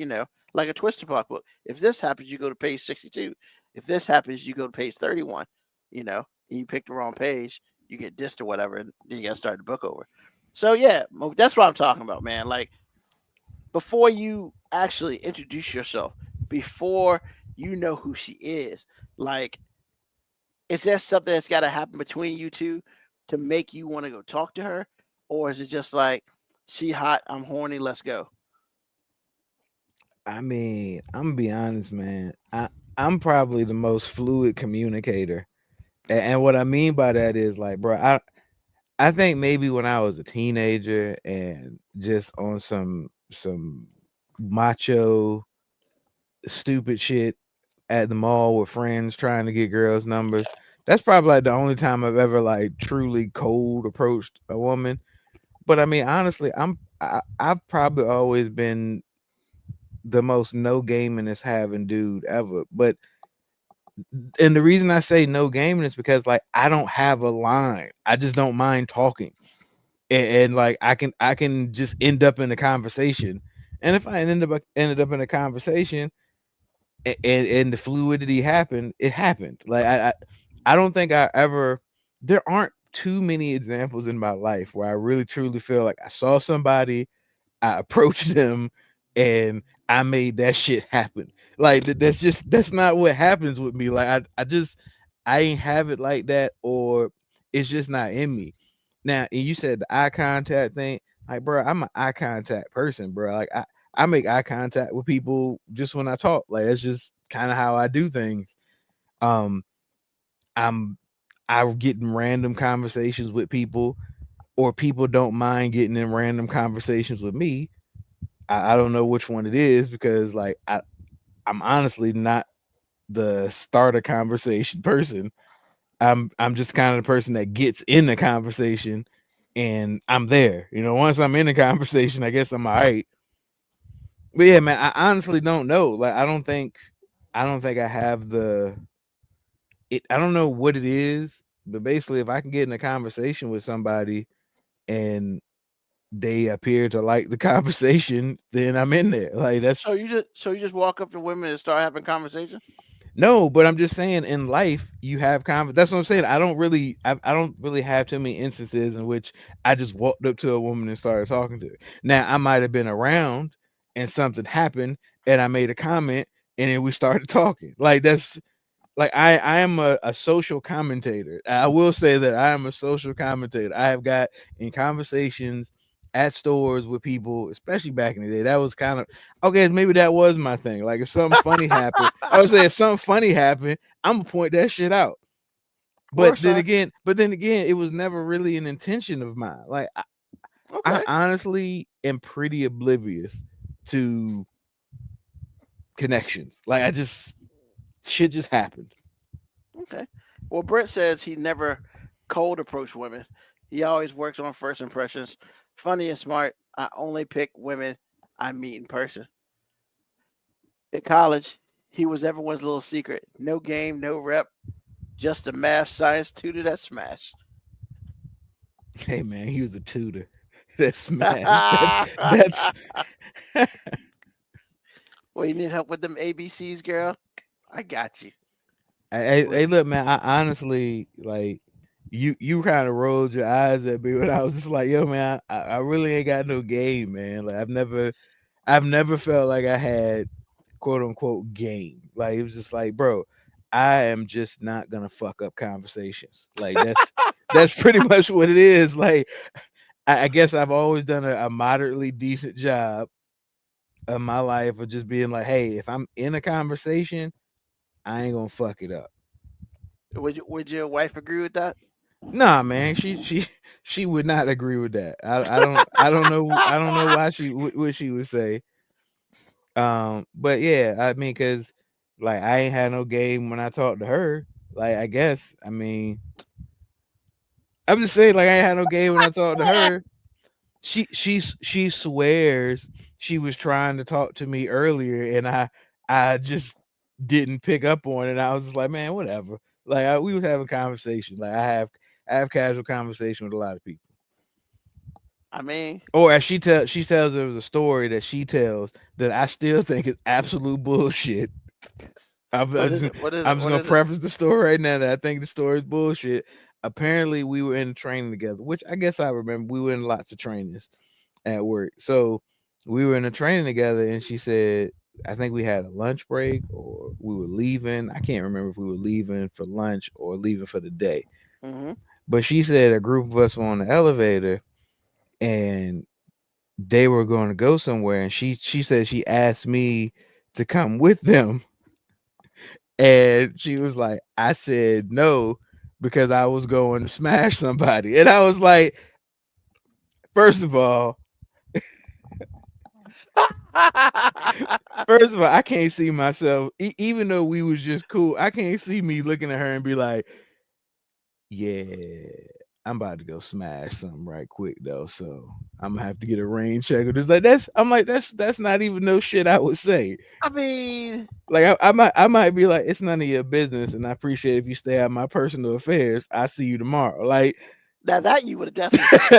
Speaker 4: Like a Twister Park book. If this happens, you go to page 62. If this happens, you go to page 31. And you pick the wrong page, you get dissed or whatever, and then you got to start the book over. So yeah, that's what I'm talking about, man. Like before you actually introduce yourself, before you know who she is, like is there something that's got to happen between you two to make you want to go talk to her, or is it just like she hot, I'm horny, let's go?
Speaker 5: I mean, I'm gonna be honest, man. I'm probably the most fluid communicator, and what I mean by that is like, bro, I think maybe when I was a teenager and just on some macho stupid shit at the mall with friends trying to get girls' numbers. That's probably like the only time I've ever like truly cold approached a woman. But I mean, honestly, I've probably always been the most no gaming having dude ever. But and the reason I say no gaming is because like I don't have a line. I just don't mind talking. And like I can just end up in a conversation. And if I ended up in a conversation and the fluidity happened, it happened. Like I don't think I ever there aren't too many examples in my life where I really truly feel like I saw somebody, I approached them, and I made that shit happen. Like that's not what happens with me. Like I ain't have it like that, or it's just not in me. Now, and you said the eye contact thing, like bro, I'm an eye contact person, bro. Like I make eye contact with people just when I talk. Like that's just kind of how I do things. Um, I'm I get in random conversations with people, or people don't mind getting in random conversations with me. I don't know which one it is because like I'm honestly not the start a conversation person. I'm just kind of the person that gets in the conversation and I'm there. Once I'm in the conversation, I guess I'm all right. But yeah, man, I honestly don't know. Like I don't think I have I don't know what it is, but basically if I can get in a conversation with somebody and they appear to like the conversation, then I'm in there. Like that's
Speaker 4: So you just walk up to women and start having conversation?
Speaker 5: No, but I'm just saying in life you have that's what I'm saying. I don't really have too many instances in which I just walked up to a woman and started talking to her. Now I might have been around and something happened and I made a comment and then we started talking. Like that's like I am a social commentator. I will say that I am a social commentator. I have got in conversations at stores with people, especially back in the day. That was kind of okay. Maybe that was my thing. Like if something funny happened, I would say if something funny happened, I'm gonna point that shit out.
Speaker 4: Or
Speaker 5: But then again, it was never really an intention of mine. Like I
Speaker 4: okay.
Speaker 5: honestly am pretty oblivious to connections. Like I just shit just happened.
Speaker 4: Okay. Well, Brett says he never cold approach women. He always works on first impressions. Funny and smart. I only pick women I meet in person. At college, he was everyone's little secret. No game, no rep, just a math science tutor that smashed.
Speaker 5: Hey man, he was a tutor. That's man. That's
Speaker 4: Well, you need help with them ABCs, girl? I got you.
Speaker 5: hey, look, man. I honestly like you kind of rolled your eyes at me when I was just like, yo, man, I really ain't got no game, man. Like I've never felt like I had quote unquote game. Like it was just like, bro, I am just not gonna fuck up conversations. Like that's pretty much what it is. Like I guess I've always done a moderately decent job of my life of just being like, hey, if I'm in a conversation, I ain't gonna fuck it up.
Speaker 4: Would your wife agree with that?
Speaker 5: Nah, man, she would not agree with that. I don't know why what she would say. But yeah, I mean, cause like I ain't had no game when I talked to her. Like I guess, I mean, I'm just saying, like I ain't had no game when I talked to her. She swears she was trying to talk to me earlier, and I just didn't pick up on it. I was just like, man, whatever. Like we was having conversation. Like I have casual conversation with a lot of people.
Speaker 4: I mean,
Speaker 5: Or as she tells there was a story that she tells that I still think is absolute bullshit.
Speaker 4: what is it? What is it?
Speaker 5: I'm just
Speaker 4: What
Speaker 5: gonna
Speaker 4: is it?
Speaker 5: preface the story right now that I think the story is bullshit. Apparently, we were in training together, which I guess I remember. We were in lots of trainings at work. So we were in a training together, and she said, I think we had a lunch break or we were leaving. I can't remember if we were leaving for lunch or leaving for the day.
Speaker 4: Mm-hmm.
Speaker 5: But she said a group of us were on the elevator and they were going to go somewhere. And she said she asked me to come with them. And she was like, I said no because I was going to smash somebody. And I was like, first of all, I can't see myself, even though we was just cool. I can't see me looking at her and be like, "Yeah, I'm about to go smash something right quick though, so I'm gonna have to get a rain check." Or just like I'm like that's not even no shit I would say.
Speaker 4: I mean,
Speaker 5: Like I might be like, it's none of your business, and I appreciate if you stay out of my personal affairs. I see you tomorrow. Like
Speaker 4: that you would have definitely said.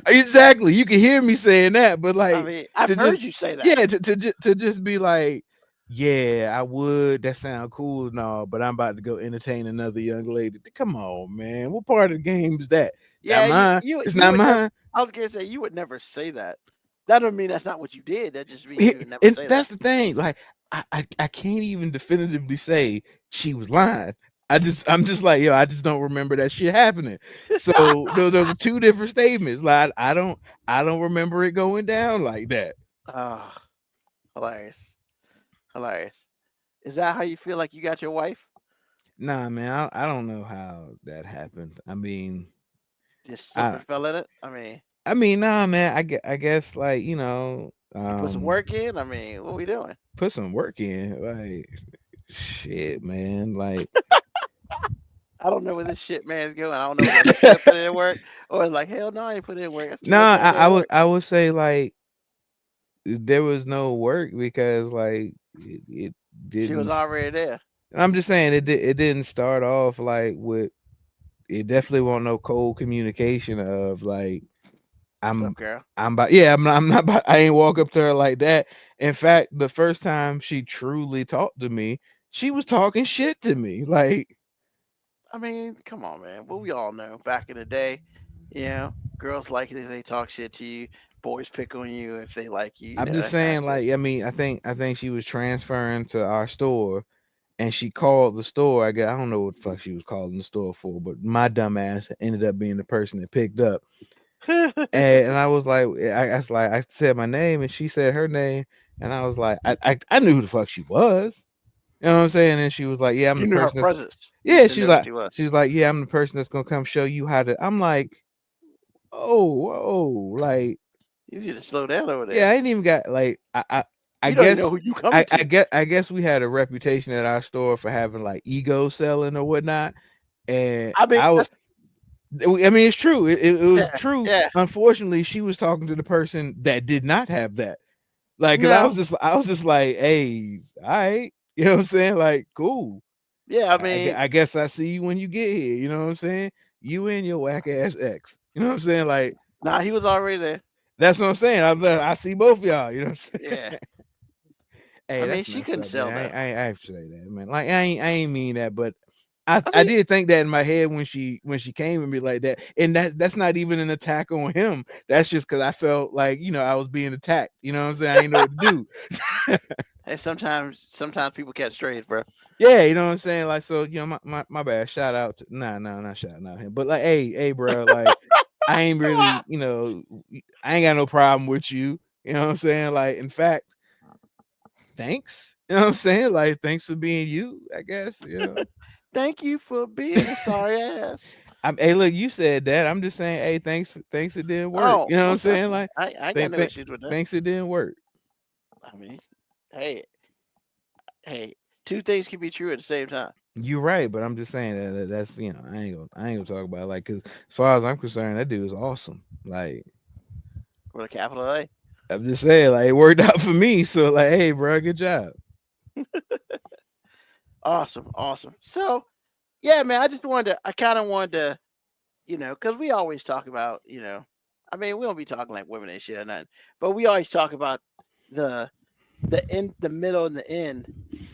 Speaker 5: exactly, you can hear me saying that, but
Speaker 4: I
Speaker 5: like
Speaker 4: mean, I've
Speaker 5: to
Speaker 4: heard
Speaker 5: just
Speaker 4: you say that.
Speaker 5: yeah to just be like, yeah, I would. That sound cool and all, but I'm about to go entertain another young lady. Come on, man. What part of the game is that? Not
Speaker 4: Yeah,
Speaker 5: mine. It's
Speaker 4: you
Speaker 5: not
Speaker 4: would never.
Speaker 5: mine.
Speaker 4: I was gonna say you would never say that. That don't mean that's not what you did. That just means you would never
Speaker 5: And
Speaker 4: say
Speaker 5: that's
Speaker 4: that.
Speaker 5: the thing. Like I can't even definitively say she was lying. I'm just like, yo, I just don't remember that shit happening. So those are two different statements. Like I don't remember it going down like that.
Speaker 4: Oh, hilarious, hilarious. Is that how you feel like you got your wife?
Speaker 5: Nah, man, I don't know how that happened.
Speaker 4: Just slipped
Speaker 5: I
Speaker 4: and fell in it. I mean,
Speaker 5: I mean, nah, man. I guess like
Speaker 4: you put some work in. I mean, what we doing?
Speaker 5: put some work in. Like shit, man. Like
Speaker 4: I don't know where this shit man's going. I don't know if he put in work or it's like hell no, I ain't put in work. That's too much
Speaker 5: nah,
Speaker 4: goddamn work.
Speaker 5: I would say like there was no work because like it
Speaker 4: She was
Speaker 5: didn't.
Speaker 4: already there.
Speaker 5: I'm just saying it didn't start off like with it. Definitely wasn't no cold communication of like
Speaker 4: What's
Speaker 5: I'm
Speaker 4: up, girl?
Speaker 5: I'm about yeah I'm not about, I ain't walk up to her like that. In fact, the first time she truly talked to me she was talking shit to me. Like,
Speaker 4: I mean, come on, man. Well, we all know back in the day, you know, girls like it if they talk shit to you. Boys pick on you if they like you. You
Speaker 5: I'm
Speaker 4: know
Speaker 5: just
Speaker 4: that kind of
Speaker 5: saying,
Speaker 4: shit.
Speaker 5: like, I mean, I think she was transferring to our store, and she called the store. I don't know what the fuck she was calling the store for, but my dumb ass ended up being the person that picked up. And I was like, I said my name, and she said her name, and I was like, I knew who the fuck she was. You know what I'm saying? And she was like, yeah, I'm
Speaker 4: You
Speaker 5: the
Speaker 4: knew her
Speaker 5: person that's,
Speaker 4: presence. You
Speaker 5: yeah.
Speaker 4: just didn't know who she was.
Speaker 5: She's like, yeah, I'm the person that's gonna come show you how to. I'm like, oh, whoa, like,
Speaker 4: You need to slow down over
Speaker 5: yeah,
Speaker 4: there.
Speaker 5: I ain't even got like, I
Speaker 4: You don't even know
Speaker 5: guess,
Speaker 4: who you coming to.
Speaker 5: I guess we had a reputation at our store for having like ego selling or whatnot, and
Speaker 4: I mean, that's,
Speaker 5: I mean, it's true. It was
Speaker 4: yeah,
Speaker 5: true.
Speaker 4: yeah.
Speaker 5: Unfortunately, she was talking to the person that did not have that. Like, cause
Speaker 4: No,
Speaker 5: I was just like, hey, all right, you know what I'm saying? Like, cool.
Speaker 4: yeah. I mean,
Speaker 5: I guess I see you when you get here. You know what I'm saying? You and your whack ass ex. You know what I'm saying? Like,
Speaker 4: nah, he was already there.
Speaker 5: that's what I'm saying. I see both of y'all. You know what I'm saying?
Speaker 4: Yeah.
Speaker 5: Hey,
Speaker 4: I mean,
Speaker 5: that's
Speaker 4: she
Speaker 5: messed
Speaker 4: couldn't
Speaker 5: up,
Speaker 4: sell
Speaker 5: man.
Speaker 4: though.
Speaker 5: I have to say that, man. Like, I ain't mean that, but
Speaker 4: I
Speaker 5: I
Speaker 4: mean,
Speaker 5: did think that in my head when she came at me like that, and that's not even an attack on him. That's just because I felt like, you know, I was being attacked. You know what I'm saying? I didn't know what to do.
Speaker 4: hey, sometimes people catch strays, bro.
Speaker 5: Yeah, you know what I'm saying? Like, so, you know, my bad. Shout out to not shouting out him, but like, hey, bro, like, I ain't really, you know, I ain't got no problem with you. You know what I'm saying? Like, in fact, thanks. You know what I'm saying? Like, thanks for being you, I guess. You know.
Speaker 4: Thank you for being a sorry ass.
Speaker 5: Hey, look, you said that. I'm just saying, hey, thanks it didn't work.
Speaker 4: Oh,
Speaker 5: You know what I'm
Speaker 4: most
Speaker 5: saying?
Speaker 4: definitely.
Speaker 5: Like,
Speaker 4: I got no issues with that.
Speaker 5: thanks it didn't work.
Speaker 4: I mean, hey, two things can be true at the same time.
Speaker 5: You're right, but I'm just saying that's, you know, I ain't gonna talk about it, like, because as far as I'm concerned, that dude is awesome. Like,
Speaker 4: With a capital A.
Speaker 5: I'm just saying, like, it worked out for me. So, like, hey, bro, good job.
Speaker 4: Awesome. So, yeah, man, I kind of wanted to, you know, because we always talk about, you know, I mean, we don't be talking like women and shit or nothing, but we always talk about the end, the middle, and the end,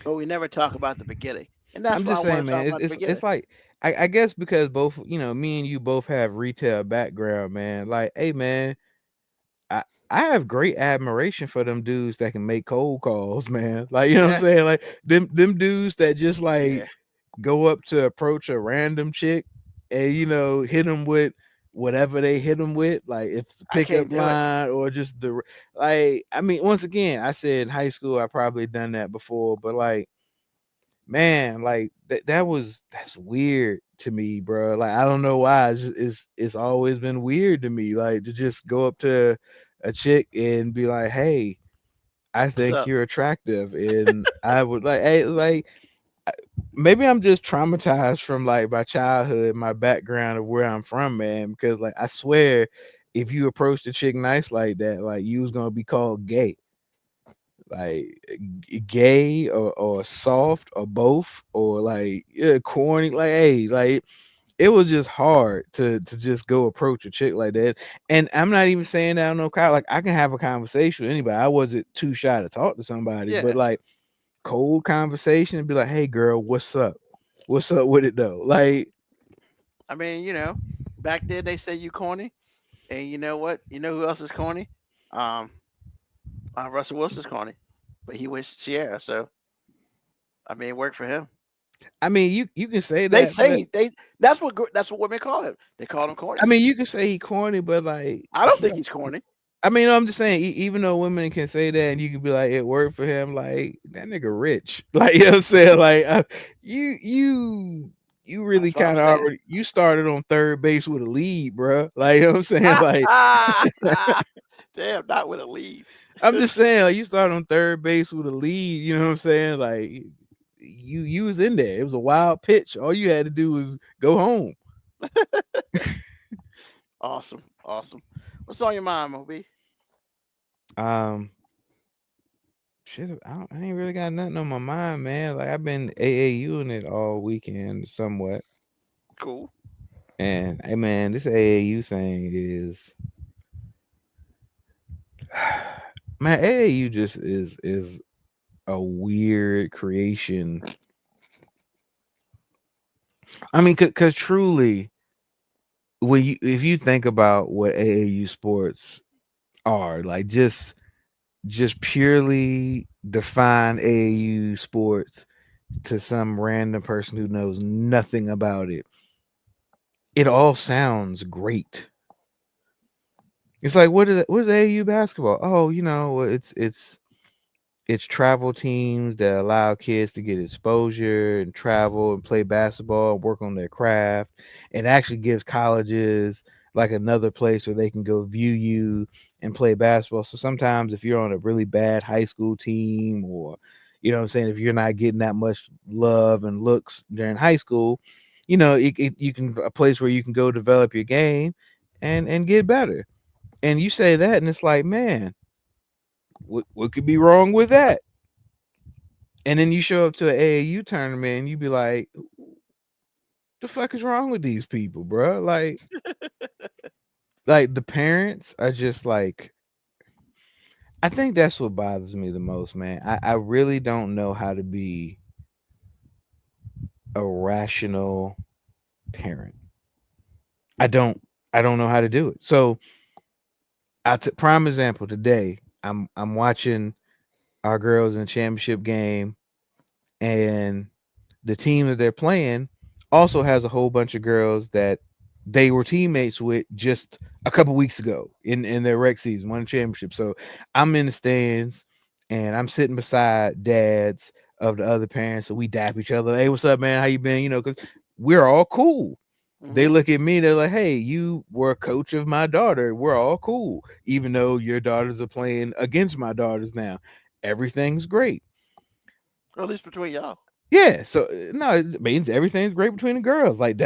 Speaker 4: but we never talk about the beginning. And that's
Speaker 5: I'm
Speaker 4: what I
Speaker 5: just
Speaker 4: want
Speaker 5: saying,
Speaker 4: to talk
Speaker 5: man,
Speaker 4: about the beginning.
Speaker 5: it's like, I guess because both, you know, me and you both have retail background, man. Like, hey, man, I have great admiration for them dudes that can make cold calls, man. Like, you know what I'm
Speaker 4: Yeah,
Speaker 5: saying? Like, them dudes that just like
Speaker 4: yeah.
Speaker 5: go up to approach a random chick and, you know, hit them with whatever they hit them with, like if it's a
Speaker 4: I
Speaker 5: pickup
Speaker 4: can't do it.
Speaker 5: line or just the, like, I mean, once again, I said in high school I probably done that before, but like, man, like that's weird to me, bro. Like, I don't know why. It's always been weird to me, like, to just go up to a chick and be like, hey, I
Speaker 4: What's
Speaker 5: think
Speaker 4: up?
Speaker 5: you're attractive, and I would like, hey, like, maybe I'm just traumatized from like my childhood, my background of where I'm from, man. Because like, I swear, if you approached a chick nice like that, like, you was gonna be called gay, like, gay or soft or both, or like, yeah, corny. Like, hey, like, it was just hard to just go approach a chick like that. And I'm not even saying that I don't know, Kyle. Like, I can have a conversation with anybody. I wasn't too shy to talk to somebody, but
Speaker 4: Yeah.
Speaker 5: like, cold conversation and be like, hey, girl, what's up? What's up with it though? Like,
Speaker 4: I mean, you know, back then they say you corny, and you know what? You know who else is corny? Um, Russell Wilson's corny, but he went to Sierra, so I mean, it worked for him.
Speaker 5: I mean, you can say
Speaker 4: They
Speaker 5: that, but
Speaker 4: say that's what women call him. They call him corny.
Speaker 5: I mean, you can say he corny, but like,
Speaker 4: I don't think he's corny.
Speaker 5: I mean, I'm just saying, even though women can say that, and you can be like, it worked for him, like, that nigga rich, like, you know what I'm saying, like, you really
Speaker 4: That's what I'm
Speaker 5: kind of
Speaker 4: saying.
Speaker 5: already, you started on third base with a lead, bro. Like, you know what I'm saying, like,
Speaker 4: Damn, not with a lead.
Speaker 5: I'm just saying, like, you started on third base with a lead. You know what I'm saying, like, you was in there. It was a wild pitch. All you had to do was go home.
Speaker 4: Awesome. What's on your mind, Moby?
Speaker 5: Um, shit, I ain't really got nothing on my mind, man. Like, I've been AAUing it all weekend, somewhat.
Speaker 4: Cool.
Speaker 5: And hey, man, this AAU thing is, man, AAU just is a weird creation I mean, because truly, if you think about what AAU sports are, like just purely define AAU sports to some random person who knows nothing about it, it all sounds great. It's like what is AAU basketball? Oh, it's travel teams that allow kids to get exposure and travel and play basketball and work on their craft, and actually gives colleges like another place where they can go view you and play basketball. So sometimes if you're on a really bad high school team, or what I'm saying, if you're not getting that much love and looks during high school, you can a place where you can go develop your game and get better. And you say that, and it's like, man, what could be wrong with that? And then you show up to an AAU tournament and you be like, the fuck is wrong with these people, bro? Like the parents are just like, I think that's what bothers me the most, man. I really don't know how to be a rational parent. I don't know how to do it. So prime example, today I'm watching our girls in the championship game, and the team that they're playing also has a whole bunch of girls that they were teammates with just a couple weeks ago in their rec season, won a championship. So I'm in the stands and I'm sitting beside dads of the other parents, so we dap each other. Hey, what's up, man? How you been? Because we're all cool. They look at me, they're like, hey, you were a coach of my daughter. We're all cool, even though your daughters are playing against my daughters now. Everything's great.
Speaker 4: Or at least between y'all.
Speaker 5: Yeah, so no, it means everything's great between the girls. Like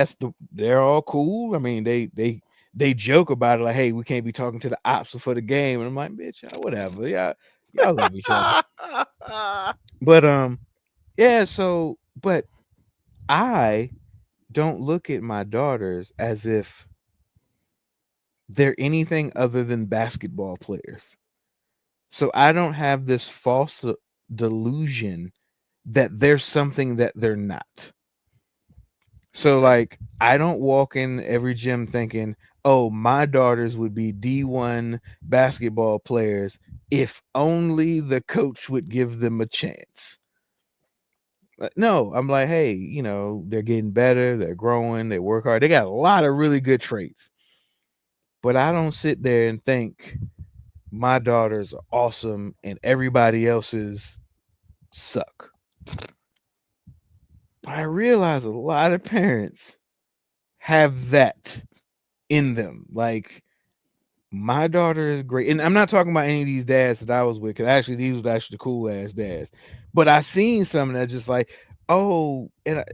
Speaker 5: they're all cool. I mean, they joke about it, like, hey, we can't be talking to the ops before the game, and I'm like, bitch, whatever, y'all love each other. But yeah. So, but I don't look at my daughters as if they're anything other than basketball players. So I don't have this false delusion that there's something that they're not. So like I don't walk in every gym thinking, oh, my daughters would be D1 basketball players if only the coach would give them a chance. No, I'm like, hey, they're getting better, they're growing, they work hard, they got a lot of really good traits. But I don't sit there and think my daughters are awesome and everybody else's suck. But I realize a lot of parents have that in them. Like, my daughter is great. And I'm not talking about any of these dads that I was with, because actually these were actually the cool ass dads. But I seen some that just like, oh, and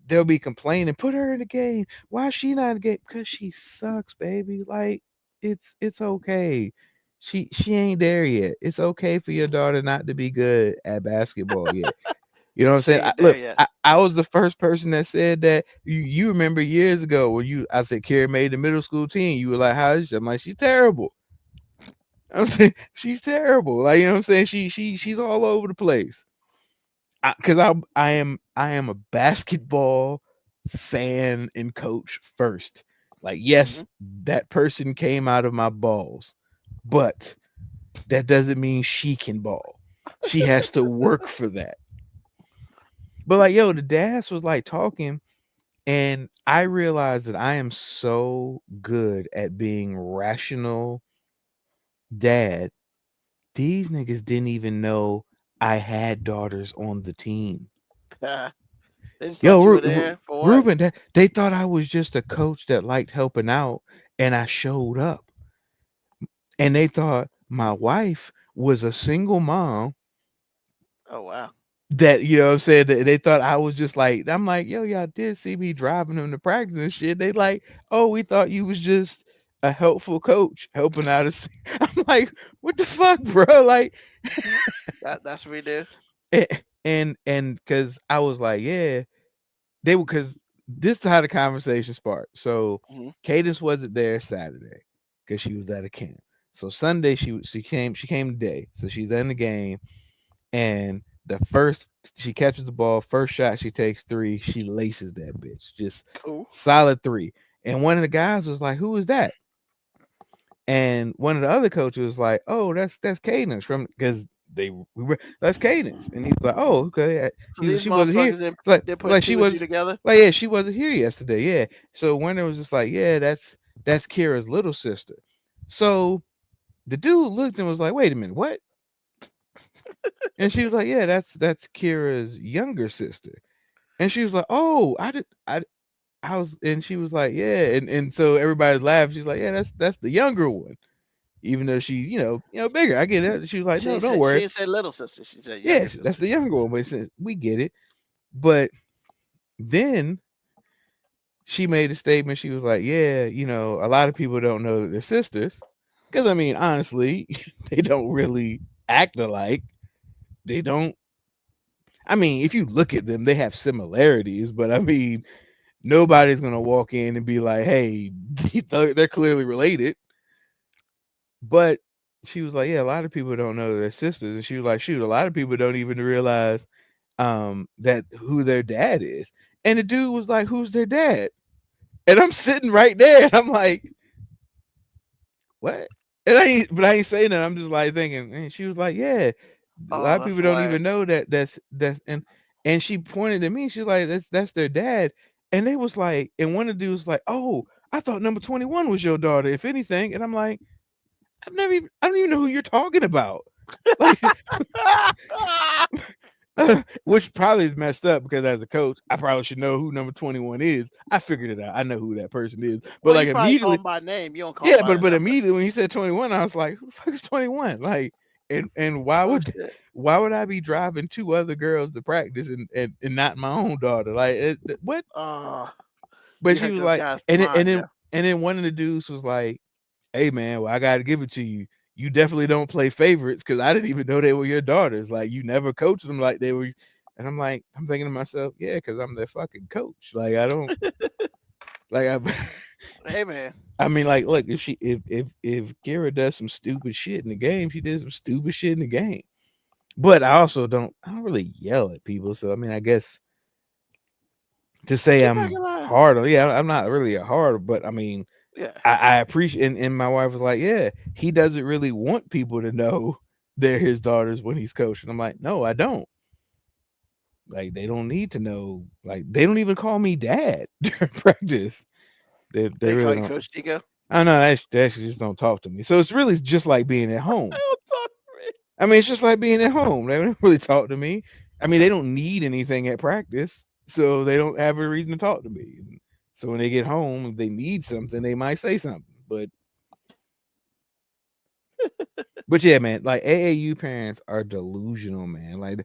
Speaker 5: they'll be complaining, put her in the game. Why is she not in the game? Because she sucks, baby. Like, it's okay. She ain't there yet. It's okay for your daughter not to be good at basketball yet. You know what I'm saying? I was the first person that said that. You remember years ago when I said Carrie made the middle school team. You were like, how is she? I'm like, she's terrible. I'm saying she's terrible. Like, you know what I'm saying? She's all over the place. Because I am a basketball fan and coach first. Like, yes, that person came out of my balls, but that doesn't mean she can ball. She has to work for that. But like, yo, the dads was like talking, and I realized that I am so good at being rational dad. These niggas didn't even know I had daughters on the team.
Speaker 4: Yo,
Speaker 5: Ruben, they thought I was just a coach that liked helping out, and I showed up. And they thought my wife was a single mom.
Speaker 4: Oh, wow.
Speaker 5: That, you know what I'm saying, they thought I was just like, I'm like, yo, y'all did see me driving them to practice and shit. They like, oh, we thought you was just a helpful coach helping out us. I'm like, what the fuck, bro? Like,
Speaker 4: that's what we do.
Speaker 5: And because I was like, yeah, they were, because this is how the conversation sparked. So Cadence wasn't there Saturday because she was at a camp. So Sunday she came today. So she's in the game, and She catches the ball, first shot she takes 3, she laces that bitch, just
Speaker 4: Cool.
Speaker 5: solid 3. And one of the guys was like, "Who is that?" And one of the other coaches was like, "Oh, that's Cadence from," because that's Cadence, and he was like, "Oh, okay."
Speaker 4: So
Speaker 5: He was,
Speaker 4: these
Speaker 5: she wasn't here,
Speaker 4: motherfuckers didn't
Speaker 5: like
Speaker 4: they put
Speaker 5: like she
Speaker 4: 2 and 2
Speaker 5: was
Speaker 4: together.
Speaker 5: like, yeah, she wasn't here yesterday, yeah. So Werner was just like, "Yeah, that's Kira's little sister." So the dude looked and was like, "Wait a minute, what?" And she was like, "Yeah, that's Kira's younger sister." And she was like, "Oh, I was," and she was like, "Yeah," and so everybody's laughing. She's like, "Yeah, that's the younger one," even though she's bigger. I get it. She was like, "No, don't
Speaker 4: She
Speaker 5: worry.
Speaker 4: didn't say little sister. She said
Speaker 5: Yeah,
Speaker 4: younger sister.
Speaker 5: that's the younger one." But since we get it, but then she made a statement. She was like, "Yeah, a lot of people don't know that they're sisters, because I mean, honestly, they don't really act alike. They don't. I mean, if you look at them, they have similarities, but I mean, nobody's gonna walk in and be like, hey, they're clearly related." But she was like, "Yeah, a lot of people don't know they're sisters," and she was like, "Shoot, a lot of people don't even realize that who their dad is." And the dude was like, "Who's their dad?" And I'm sitting right there, and I'm like, "What?" And I ain't saying that. I'm just like thinking. And she was like, "Yeah, a lot of
Speaker 4: That's
Speaker 5: people don't
Speaker 4: why.
Speaker 5: even know that's and she pointed at me. She's like, "That's their dad." And they was like, and one of the dudes was like, "Oh, I thought number 21 was your daughter, if anything." And I'm like, I don't even know who you're talking about. Like, which probably is messed up, because as a coach, I probably should know who number 21 is. I figured it out. I know who that person is. But
Speaker 4: Well,
Speaker 5: like
Speaker 4: you probably call
Speaker 5: immediately,
Speaker 4: him by name. You don't call him
Speaker 5: yeah,
Speaker 4: by the
Speaker 5: but
Speaker 4: number.
Speaker 5: immediately when he said 21, I was like, who the fuck is 21? Like, and why
Speaker 4: Oh,
Speaker 5: would
Speaker 4: shit.
Speaker 5: I be driving 2 other girls to practice and not my own daughter? Like, what? But
Speaker 4: You
Speaker 5: she
Speaker 4: hurt
Speaker 5: was
Speaker 4: those
Speaker 5: like,
Speaker 4: guys'
Speaker 5: and
Speaker 4: mind,
Speaker 5: then one of the dudes was like, "Hey man, well, I gotta give it to you. You definitely don't play favorites, because I didn't even know they were your daughters. Like, you never coached them like they were." And I'm thinking to myself, yeah, because I'm their fucking coach. Like, I don't like
Speaker 4: Hey man.
Speaker 5: I mean, like, look, if Kira does some stupid shit in the game, she did some stupid shit in the game. But I don't really yell at people. So I mean, I guess to say
Speaker 4: Get back
Speaker 5: I'm
Speaker 4: in line.
Speaker 5: hard, yeah, I'm not really a hard, but I mean,
Speaker 4: Yeah.
Speaker 5: I appreciate, and my wife was like, "Yeah, he doesn't really want people to know they're his daughters when he's coaching." I'm like, "No, I don't. Like, they don't need to know. Like, they don't even call me dad during practice. They
Speaker 4: They
Speaker 5: really
Speaker 4: call you
Speaker 5: don't.
Speaker 4: Coach Tico.
Speaker 5: I know they actually just don't talk to me. So it's really just like being at home.
Speaker 4: Don't talk to me.
Speaker 5: I mean, it's just like being at home. They don't really talk to me. I mean, they don't need anything at practice, so they don't have a reason to talk to me. So when they get home, if they need something, they might say something. But yeah, man, like AAU parents are delusional, man. Like,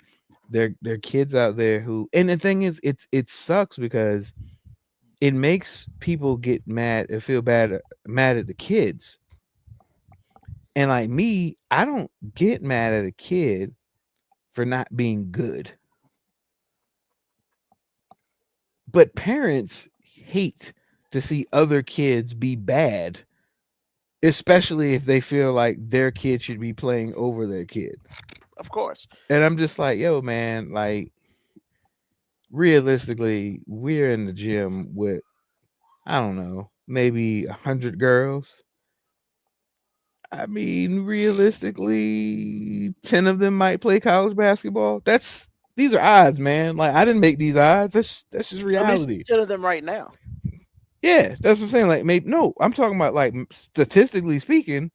Speaker 5: they're kids out there who, and the thing is, it sucks because it makes people get mad and feel mad at the kids. And like me, I don't get mad at a kid for not being good. But parents hate to see other kids be bad, especially if they feel like their kid should be playing over their kid.
Speaker 4: Of course.
Speaker 5: And I'm just like, yo, man, like, realistically, we're in the gym with, I don't know, maybe 100 girls. I mean, realistically, 10 of them might play college basketball. These are odds, man. Like, I didn't make these odds. That's just
Speaker 4: At
Speaker 5: reality.
Speaker 4: least 10 of them right now.
Speaker 5: Yeah, that's what I'm saying. Like, maybe no, I'm talking about, like, statistically speaking,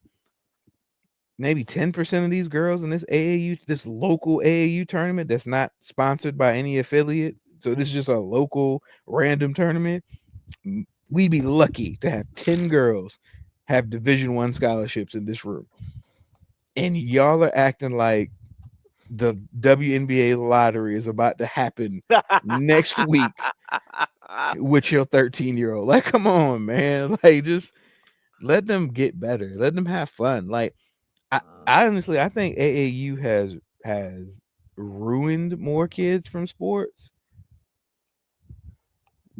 Speaker 5: maybe 10% of these girls in this local AAU tournament that's not sponsored by any affiliate. So this is just a local random tournament. We'd be lucky to have 10 girls have Division I scholarships in this room. And y'all are acting like the WNBA lottery is about to happen next week with your 13-year-old. Like, come on, man. Like, just let them get better. Let them have fun. Like, I honestly, I think AAU has ruined more kids from sports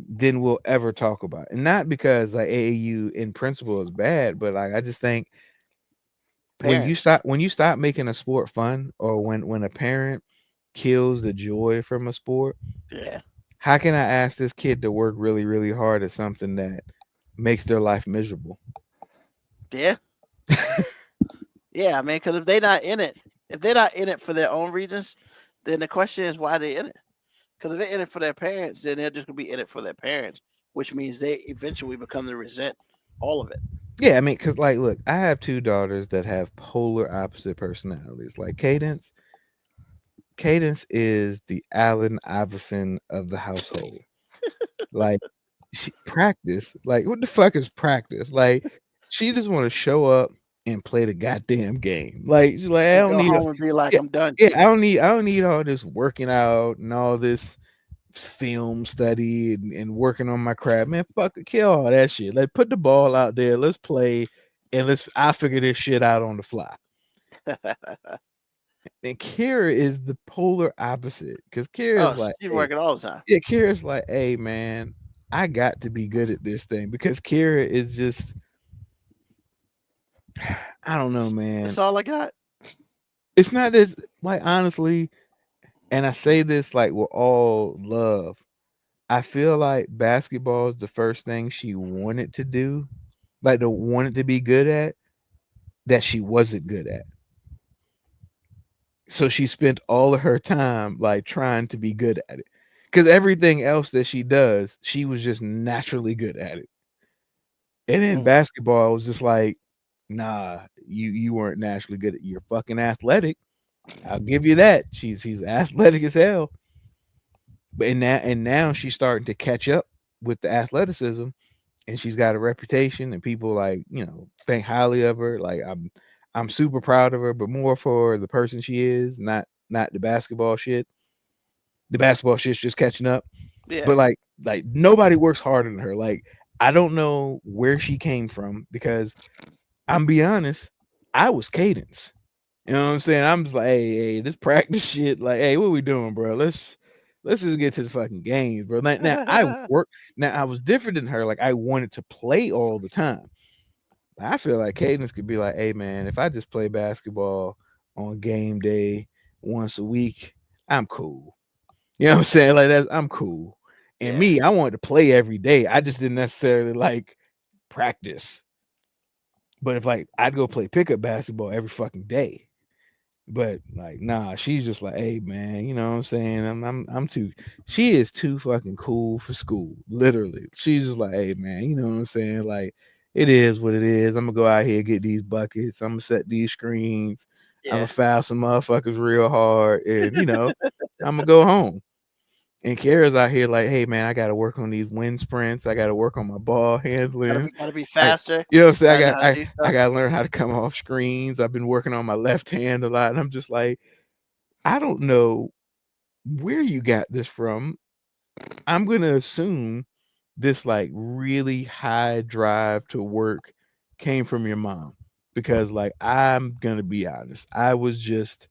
Speaker 5: than we'll ever talk about. And not because like AAU in principle is bad, but like, I just think when you
Speaker 4: Parents.
Speaker 5: stop making a sport fun, or when a parent kills the joy from a sport,
Speaker 4: Yeah.
Speaker 5: how can I ask this kid to work really, really hard at something that makes their life miserable?
Speaker 4: Yeah. Yeah. I mean, because if they're not in it for their own reasons, then the question is why they in it. Because if they're in it for their parents, then they're just gonna be in it for their parents, which means they eventually become to resent all of it.
Speaker 5: Yeah, I mean, because like, look, I have two daughters that have polar opposite personalities. Like Cadence is the Allen Iverson of the household. Like, she practice. Like, what the fuck is practice? Like, she just want to show up and play the goddamn game. Like, she's like, I
Speaker 4: And
Speaker 5: don't
Speaker 4: go
Speaker 5: need.
Speaker 4: home and be like,
Speaker 5: Yeah,
Speaker 4: I'm done.
Speaker 5: yeah, I don't need all this working out and all this film study and working on my craft. Man, fuck it, kill all that shit. Like, put the ball out there, let's play, and I figure this shit out on the fly. And Kira is the polar opposite, because Kira's like,
Speaker 4: she's
Speaker 5: hey,
Speaker 4: working all the time.
Speaker 5: yeah, Kira's like, hey man, I got to be good at this thing, because Kira is just, I don't know, man.
Speaker 4: That's all I got.
Speaker 5: It's not this, like, honestly, and I say this like with all love, I feel like basketball is the first thing she wanted to do, like wanted to be good at, that she wasn't good at. So she spent all of her time like trying to be good at it. Because everything else that she does, she was just naturally good at it. And in basketball, it was just like, nah, you weren't naturally good at it. You're fucking athletic. I'll give you that. She's athletic as hell. But now she's starting to catch up with the athleticism, and she's got a reputation, and people like, think highly of her. Like, I'm super proud of her, but more for the person she is, not the basketball shit. The basketball shit's just catching up.
Speaker 4: Yeah.
Speaker 5: But like nobody works harder than her. Like, I don't know where she came from, because I'm be honest, I was Cadence. You know what I'm saying? I'm just like, hey, this practice shit, like, hey, what we doing, bro? Let's just get to the fucking games, bro. Now I was different than her. Like, I wanted to play all the time. I feel like Cadence could be like, hey man, if I just play basketball on game day once a week, I'm cool. You know what I'm saying? Like, I'm cool. And me, I wanted to play every day. I just didn't necessarily like practice. But if like I'd go play pickup basketball every fucking day. But like, nah, she's just like, hey man, you know what I'm saying? I'm too, she is too fucking cool for school. Literally. She's just like, hey man, you know what I'm saying? Like, it is what it is. I'm gonna go out here, get these buckets, I'm gonna set these screens, I'm gonna foul some motherfuckers real hard, and I'm gonna go home. And Kara's out here like, hey man, I gotta work on these wind sprints. I gotta work on my ball handling.
Speaker 4: Gotta be faster.
Speaker 5: Like, you know what I'm saying? I gotta learn how to come off screens. I've been working on my left hand a lot, and I'm just like, I don't know where you got this from. I'm gonna assume this like really high drive to work came from your mom, because like, I'm gonna be honest, I was just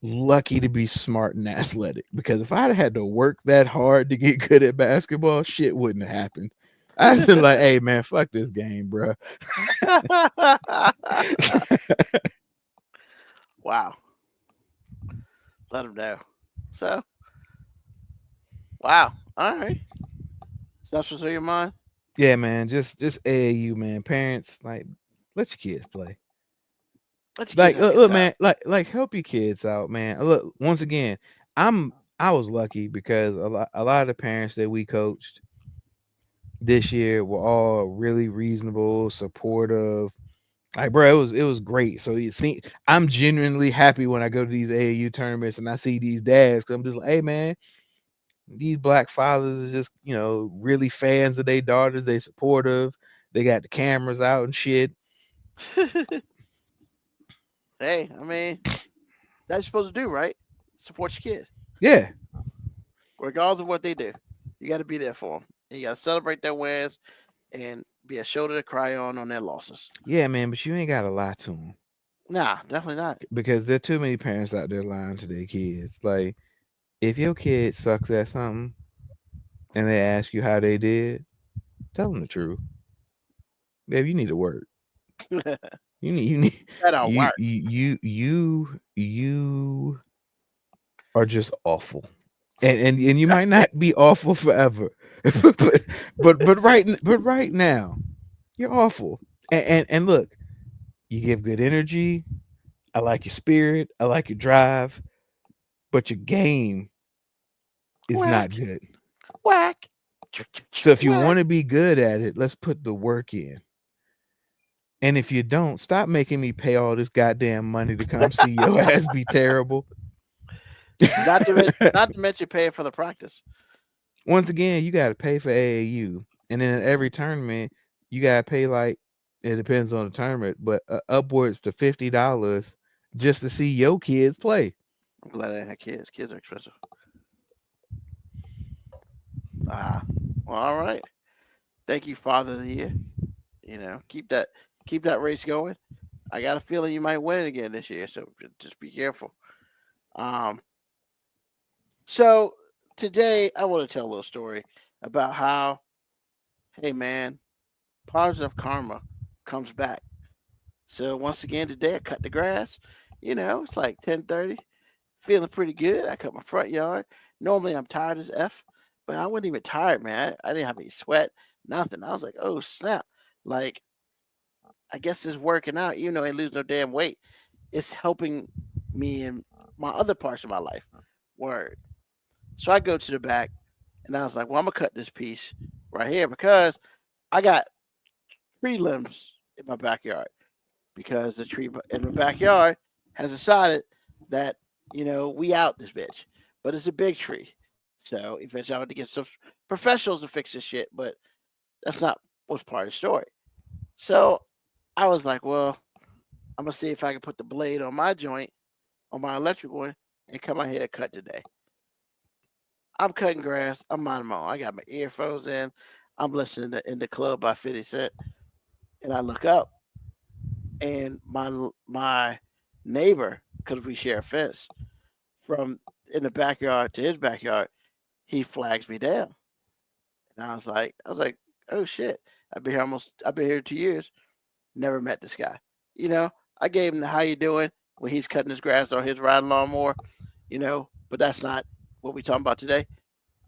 Speaker 5: lucky to be smart and athletic, because if I'd had to work that hard to get good at basketball, shit wouldn't have happened. I'd been like, hey man, fuck this game, bro.
Speaker 4: Wow. Let him know. So, wow. All right. That's what's on your mind?
Speaker 5: Yeah, man. Just AAU, man. Parents, like, let your kids play. Like, look, man, like help your kids out, man. Look, once again, I was lucky, because a lot of the parents that we coached this year were all really reasonable, supportive. Like, bro, it was great. So you see, I'm genuinely happy when I go to these AAU tournaments and I see these dads, because I'm just like, hey man, these black fathers are just, really fans of their daughters. They supportive. They got the cameras out and shit.
Speaker 4: Hey, I mean, that's what you're supposed to do, right? Support your kids.
Speaker 5: Yeah.
Speaker 4: Regardless of what they do, you got to be there for them. You got to celebrate their wins and be a shoulder to cry on their losses.
Speaker 5: Yeah, man, but you ain't got to lie to them.
Speaker 4: Nah, definitely not.
Speaker 5: Because there are too many parents out there lying to their kids. Like, if your kid sucks at something and they ask you how they did, tell them the truth. Baby, you need to work. You need
Speaker 4: That don't work.
Speaker 5: You are just awful. And you might not be awful forever. but right now, you're awful. And look, you give good energy. I like your spirit. I like your drive, but your game is not
Speaker 4: Whack,
Speaker 5: good.
Speaker 4: whack.
Speaker 5: So if you
Speaker 4: Whack.
Speaker 5: want to be good at it, let's put the work in. And if you don't, stop making me pay all this goddamn money to come see your ass be terrible.
Speaker 4: Not to mention paying for the practice.
Speaker 5: Once again, you got to pay for AAU, and then in every tournament, you got to pay like it depends on the tournament, but upwards to $50 just to see your kids play.
Speaker 4: I'm glad I didn't have kids. Kids are expensive. Well, all right. Thank you, Father of the Year. Keep that race going. I got a feeling you might win it again this year, so just be careful. So today I want to tell a little story about how, hey man, positive karma comes back. So once again today I cut the grass. It's like 10:30, feeling pretty good. I cut my front yard. Normally I'm tired as F, but I wasn't even tired, man. I didn't have any sweat, nothing. I was like, oh snap. Like, I guess it's working out, even though I ain't lose no damn weight. It's helping me in my other parts of my life. Word. So I go to the back and I was like, well, I'm gonna cut this piece right here because I got tree limbs in my backyard because the tree in my backyard has decided that, we out this bitch. But it's a big tree. So eventually I had to get some professionals to fix this shit, but that's not what's part of the story. So I was like, well, I'm gonna see if I can put the blade on my joint, on my electric one, and come out here to cut today. I'm cutting grass. I'm minding my own. I got my earphones in. I'm listening to In the Club by 50 Cent. And I look up and my neighbor, because we share a fence, from in the backyard to his backyard, he flags me down. And I was like, oh shit. I've been here 2 years, never met this guy. I gave him the how you doing when he's cutting his grass on his riding lawnmower, but that's not what we talking about today.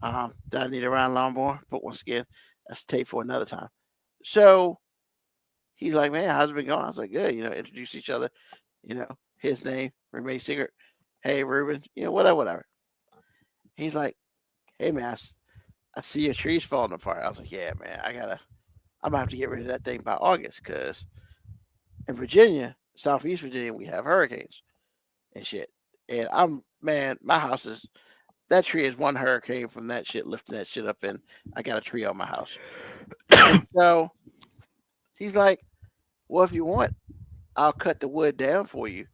Speaker 4: That I need a riding lawnmower, but once again, that's tape for another time. So he's like, man, how's it been going? I was like, good, introduce each other, his name, remain secret. Hey, Ruben, whatever. He's like, hey, man, I see your trees falling apart. I was like, yeah, man, I'm gonna have to get rid of that thing by August because in Virginia, Southeast Virginia, we have hurricanes and shit. And my house is, that tree is one hurricane from that shit, lifting that shit up, and I got a tree on my house. So he's like, well, if you want, I'll cut the wood down for you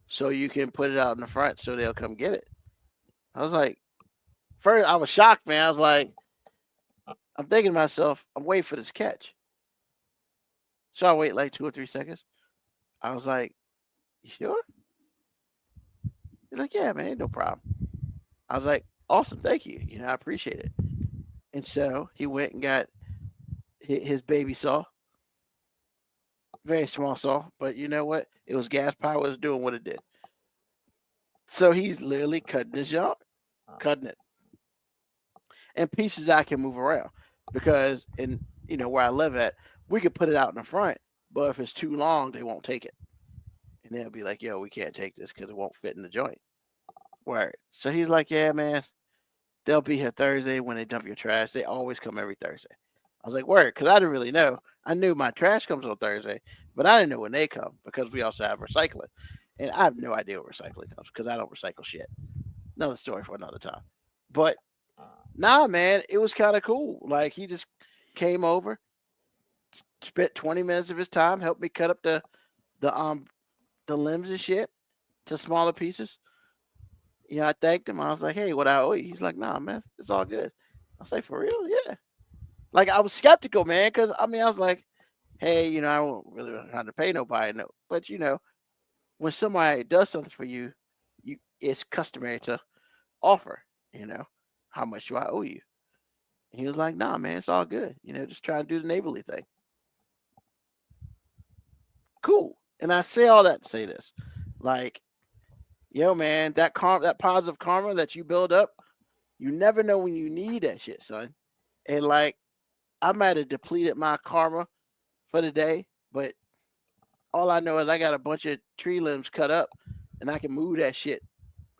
Speaker 4: so you can put it out in the front so they'll come get it. I was like, first, I was shocked, man. I was like, I'm thinking to myself, I'm waiting for this catch. So I wait like 2 or 3 seconds. I was like, you sure? He's like, yeah, man, no problem. I was like, awesome, thank you. I appreciate it. And so he went and got his baby saw. Very small saw, but you know what? It was gas power, was doing what it did. So he's literally cutting his yard, cutting it. And pieces I can move around because where I live at, we could put it out in the front, but if it's too long, they won't take it. And they'll be like, yo, we can't take this because it won't fit in the joint. Word. So he's like, yeah, man, they'll be here Thursday when they dump your trash. They always come every Thursday. I was like, word, because I didn't really know. I knew my trash comes on Thursday, but I didn't know when they come because we also have recycling. And I have no idea what recycling comes because I don't recycle shit. Another story for another time. But nah, man, it was kind of cool. Like, he just came over, spent 20 minutes of his time, helped me cut up the limbs and shit to smaller pieces. I thanked him. I was like, hey, what I owe you? He's like, nah, man, it's all good. I was like, for real? Yeah. Like, I was skeptical, man, because, I was like, hey, I won't really trying to pay nobody. No. But, when somebody does something for you, it's customary to offer, how much do I owe you? And he was like, nah, man, it's all good. Just trying to do the neighborly thing. Cool. And I say all that to say this. Like, yo, man, that positive karma that you build up, you never know when you need that shit, son. And like, I might have depleted my karma for the day, but all I know is I got a bunch of tree limbs cut up, and I can move that shit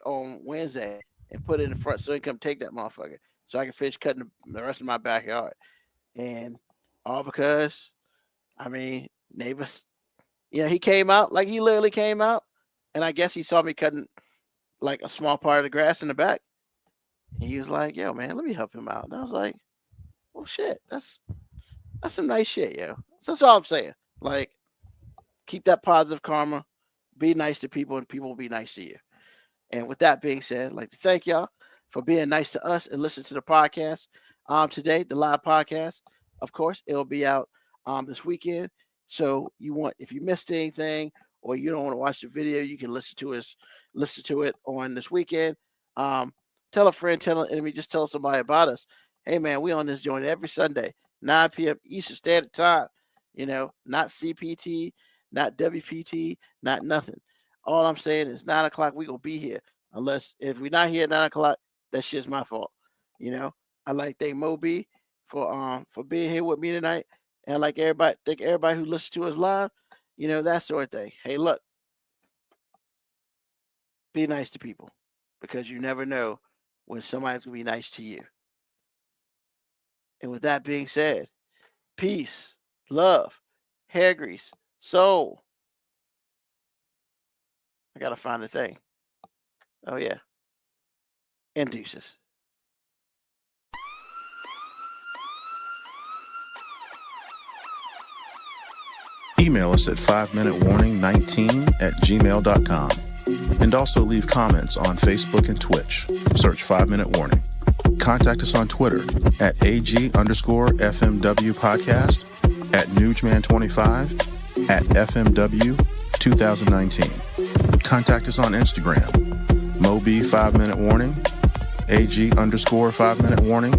Speaker 4: on Wednesday and put it in the front so he can come take that motherfucker, so I can finish cutting the rest of my backyard. And all because, I mean, neighbors, he came out, like he literally came out, and I guess he saw me cutting like a small part of the grass in the back. And he was like, yo, man, let me help him out. And I was like, well, shit, that's some nice shit, yo. So that's all I'm saying. Like, keep that positive karma, be nice to people, and people will be nice to you. And with that being said, I'd like to thank y'all for being nice to us and listen to the podcast. Today, the live podcast, of course, it'll be out this weekend. So if you missed anything or you don't want to watch the video, you can listen to it on this weekend. Tell a friend, tell an enemy, just tell somebody about us. Hey man, we on this joint every Sunday, 9 p.m. Eastern Standard Time. Not CPT, not WPT, not nothing. All I'm saying is 9 o'clock, we gonna be here. If we're not here at 9 o'clock, that shit's my fault. I like thank Mo B for being here with me tonight. And I like everybody who listens to us live, that sort of thing. Hey, look, be nice to people, because you never know when somebody's gonna be nice to you. And with that being said, peace, love, hair grease, soul. I gotta find the thing. Oh yeah. And deuces.
Speaker 2: Email us at 5minutewarning19@gmail.com. And also leave comments on Facebook and Twitch. Search 5 Minute Warning. Contact us on Twitter at AG_FMW podcast, at Nugman25, at FMW 2019. Contact us on Instagram, Moby 5 Minute Warning, AG_5 Minute Warning,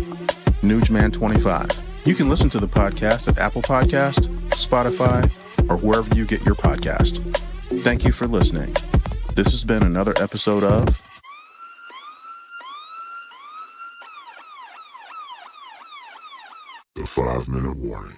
Speaker 2: Nugman25. You can listen to the podcast at Apple Podcast, Spotify, or wherever you get your podcast. Thank you for listening. This has been another episode of
Speaker 3: The 5 Minute Warning.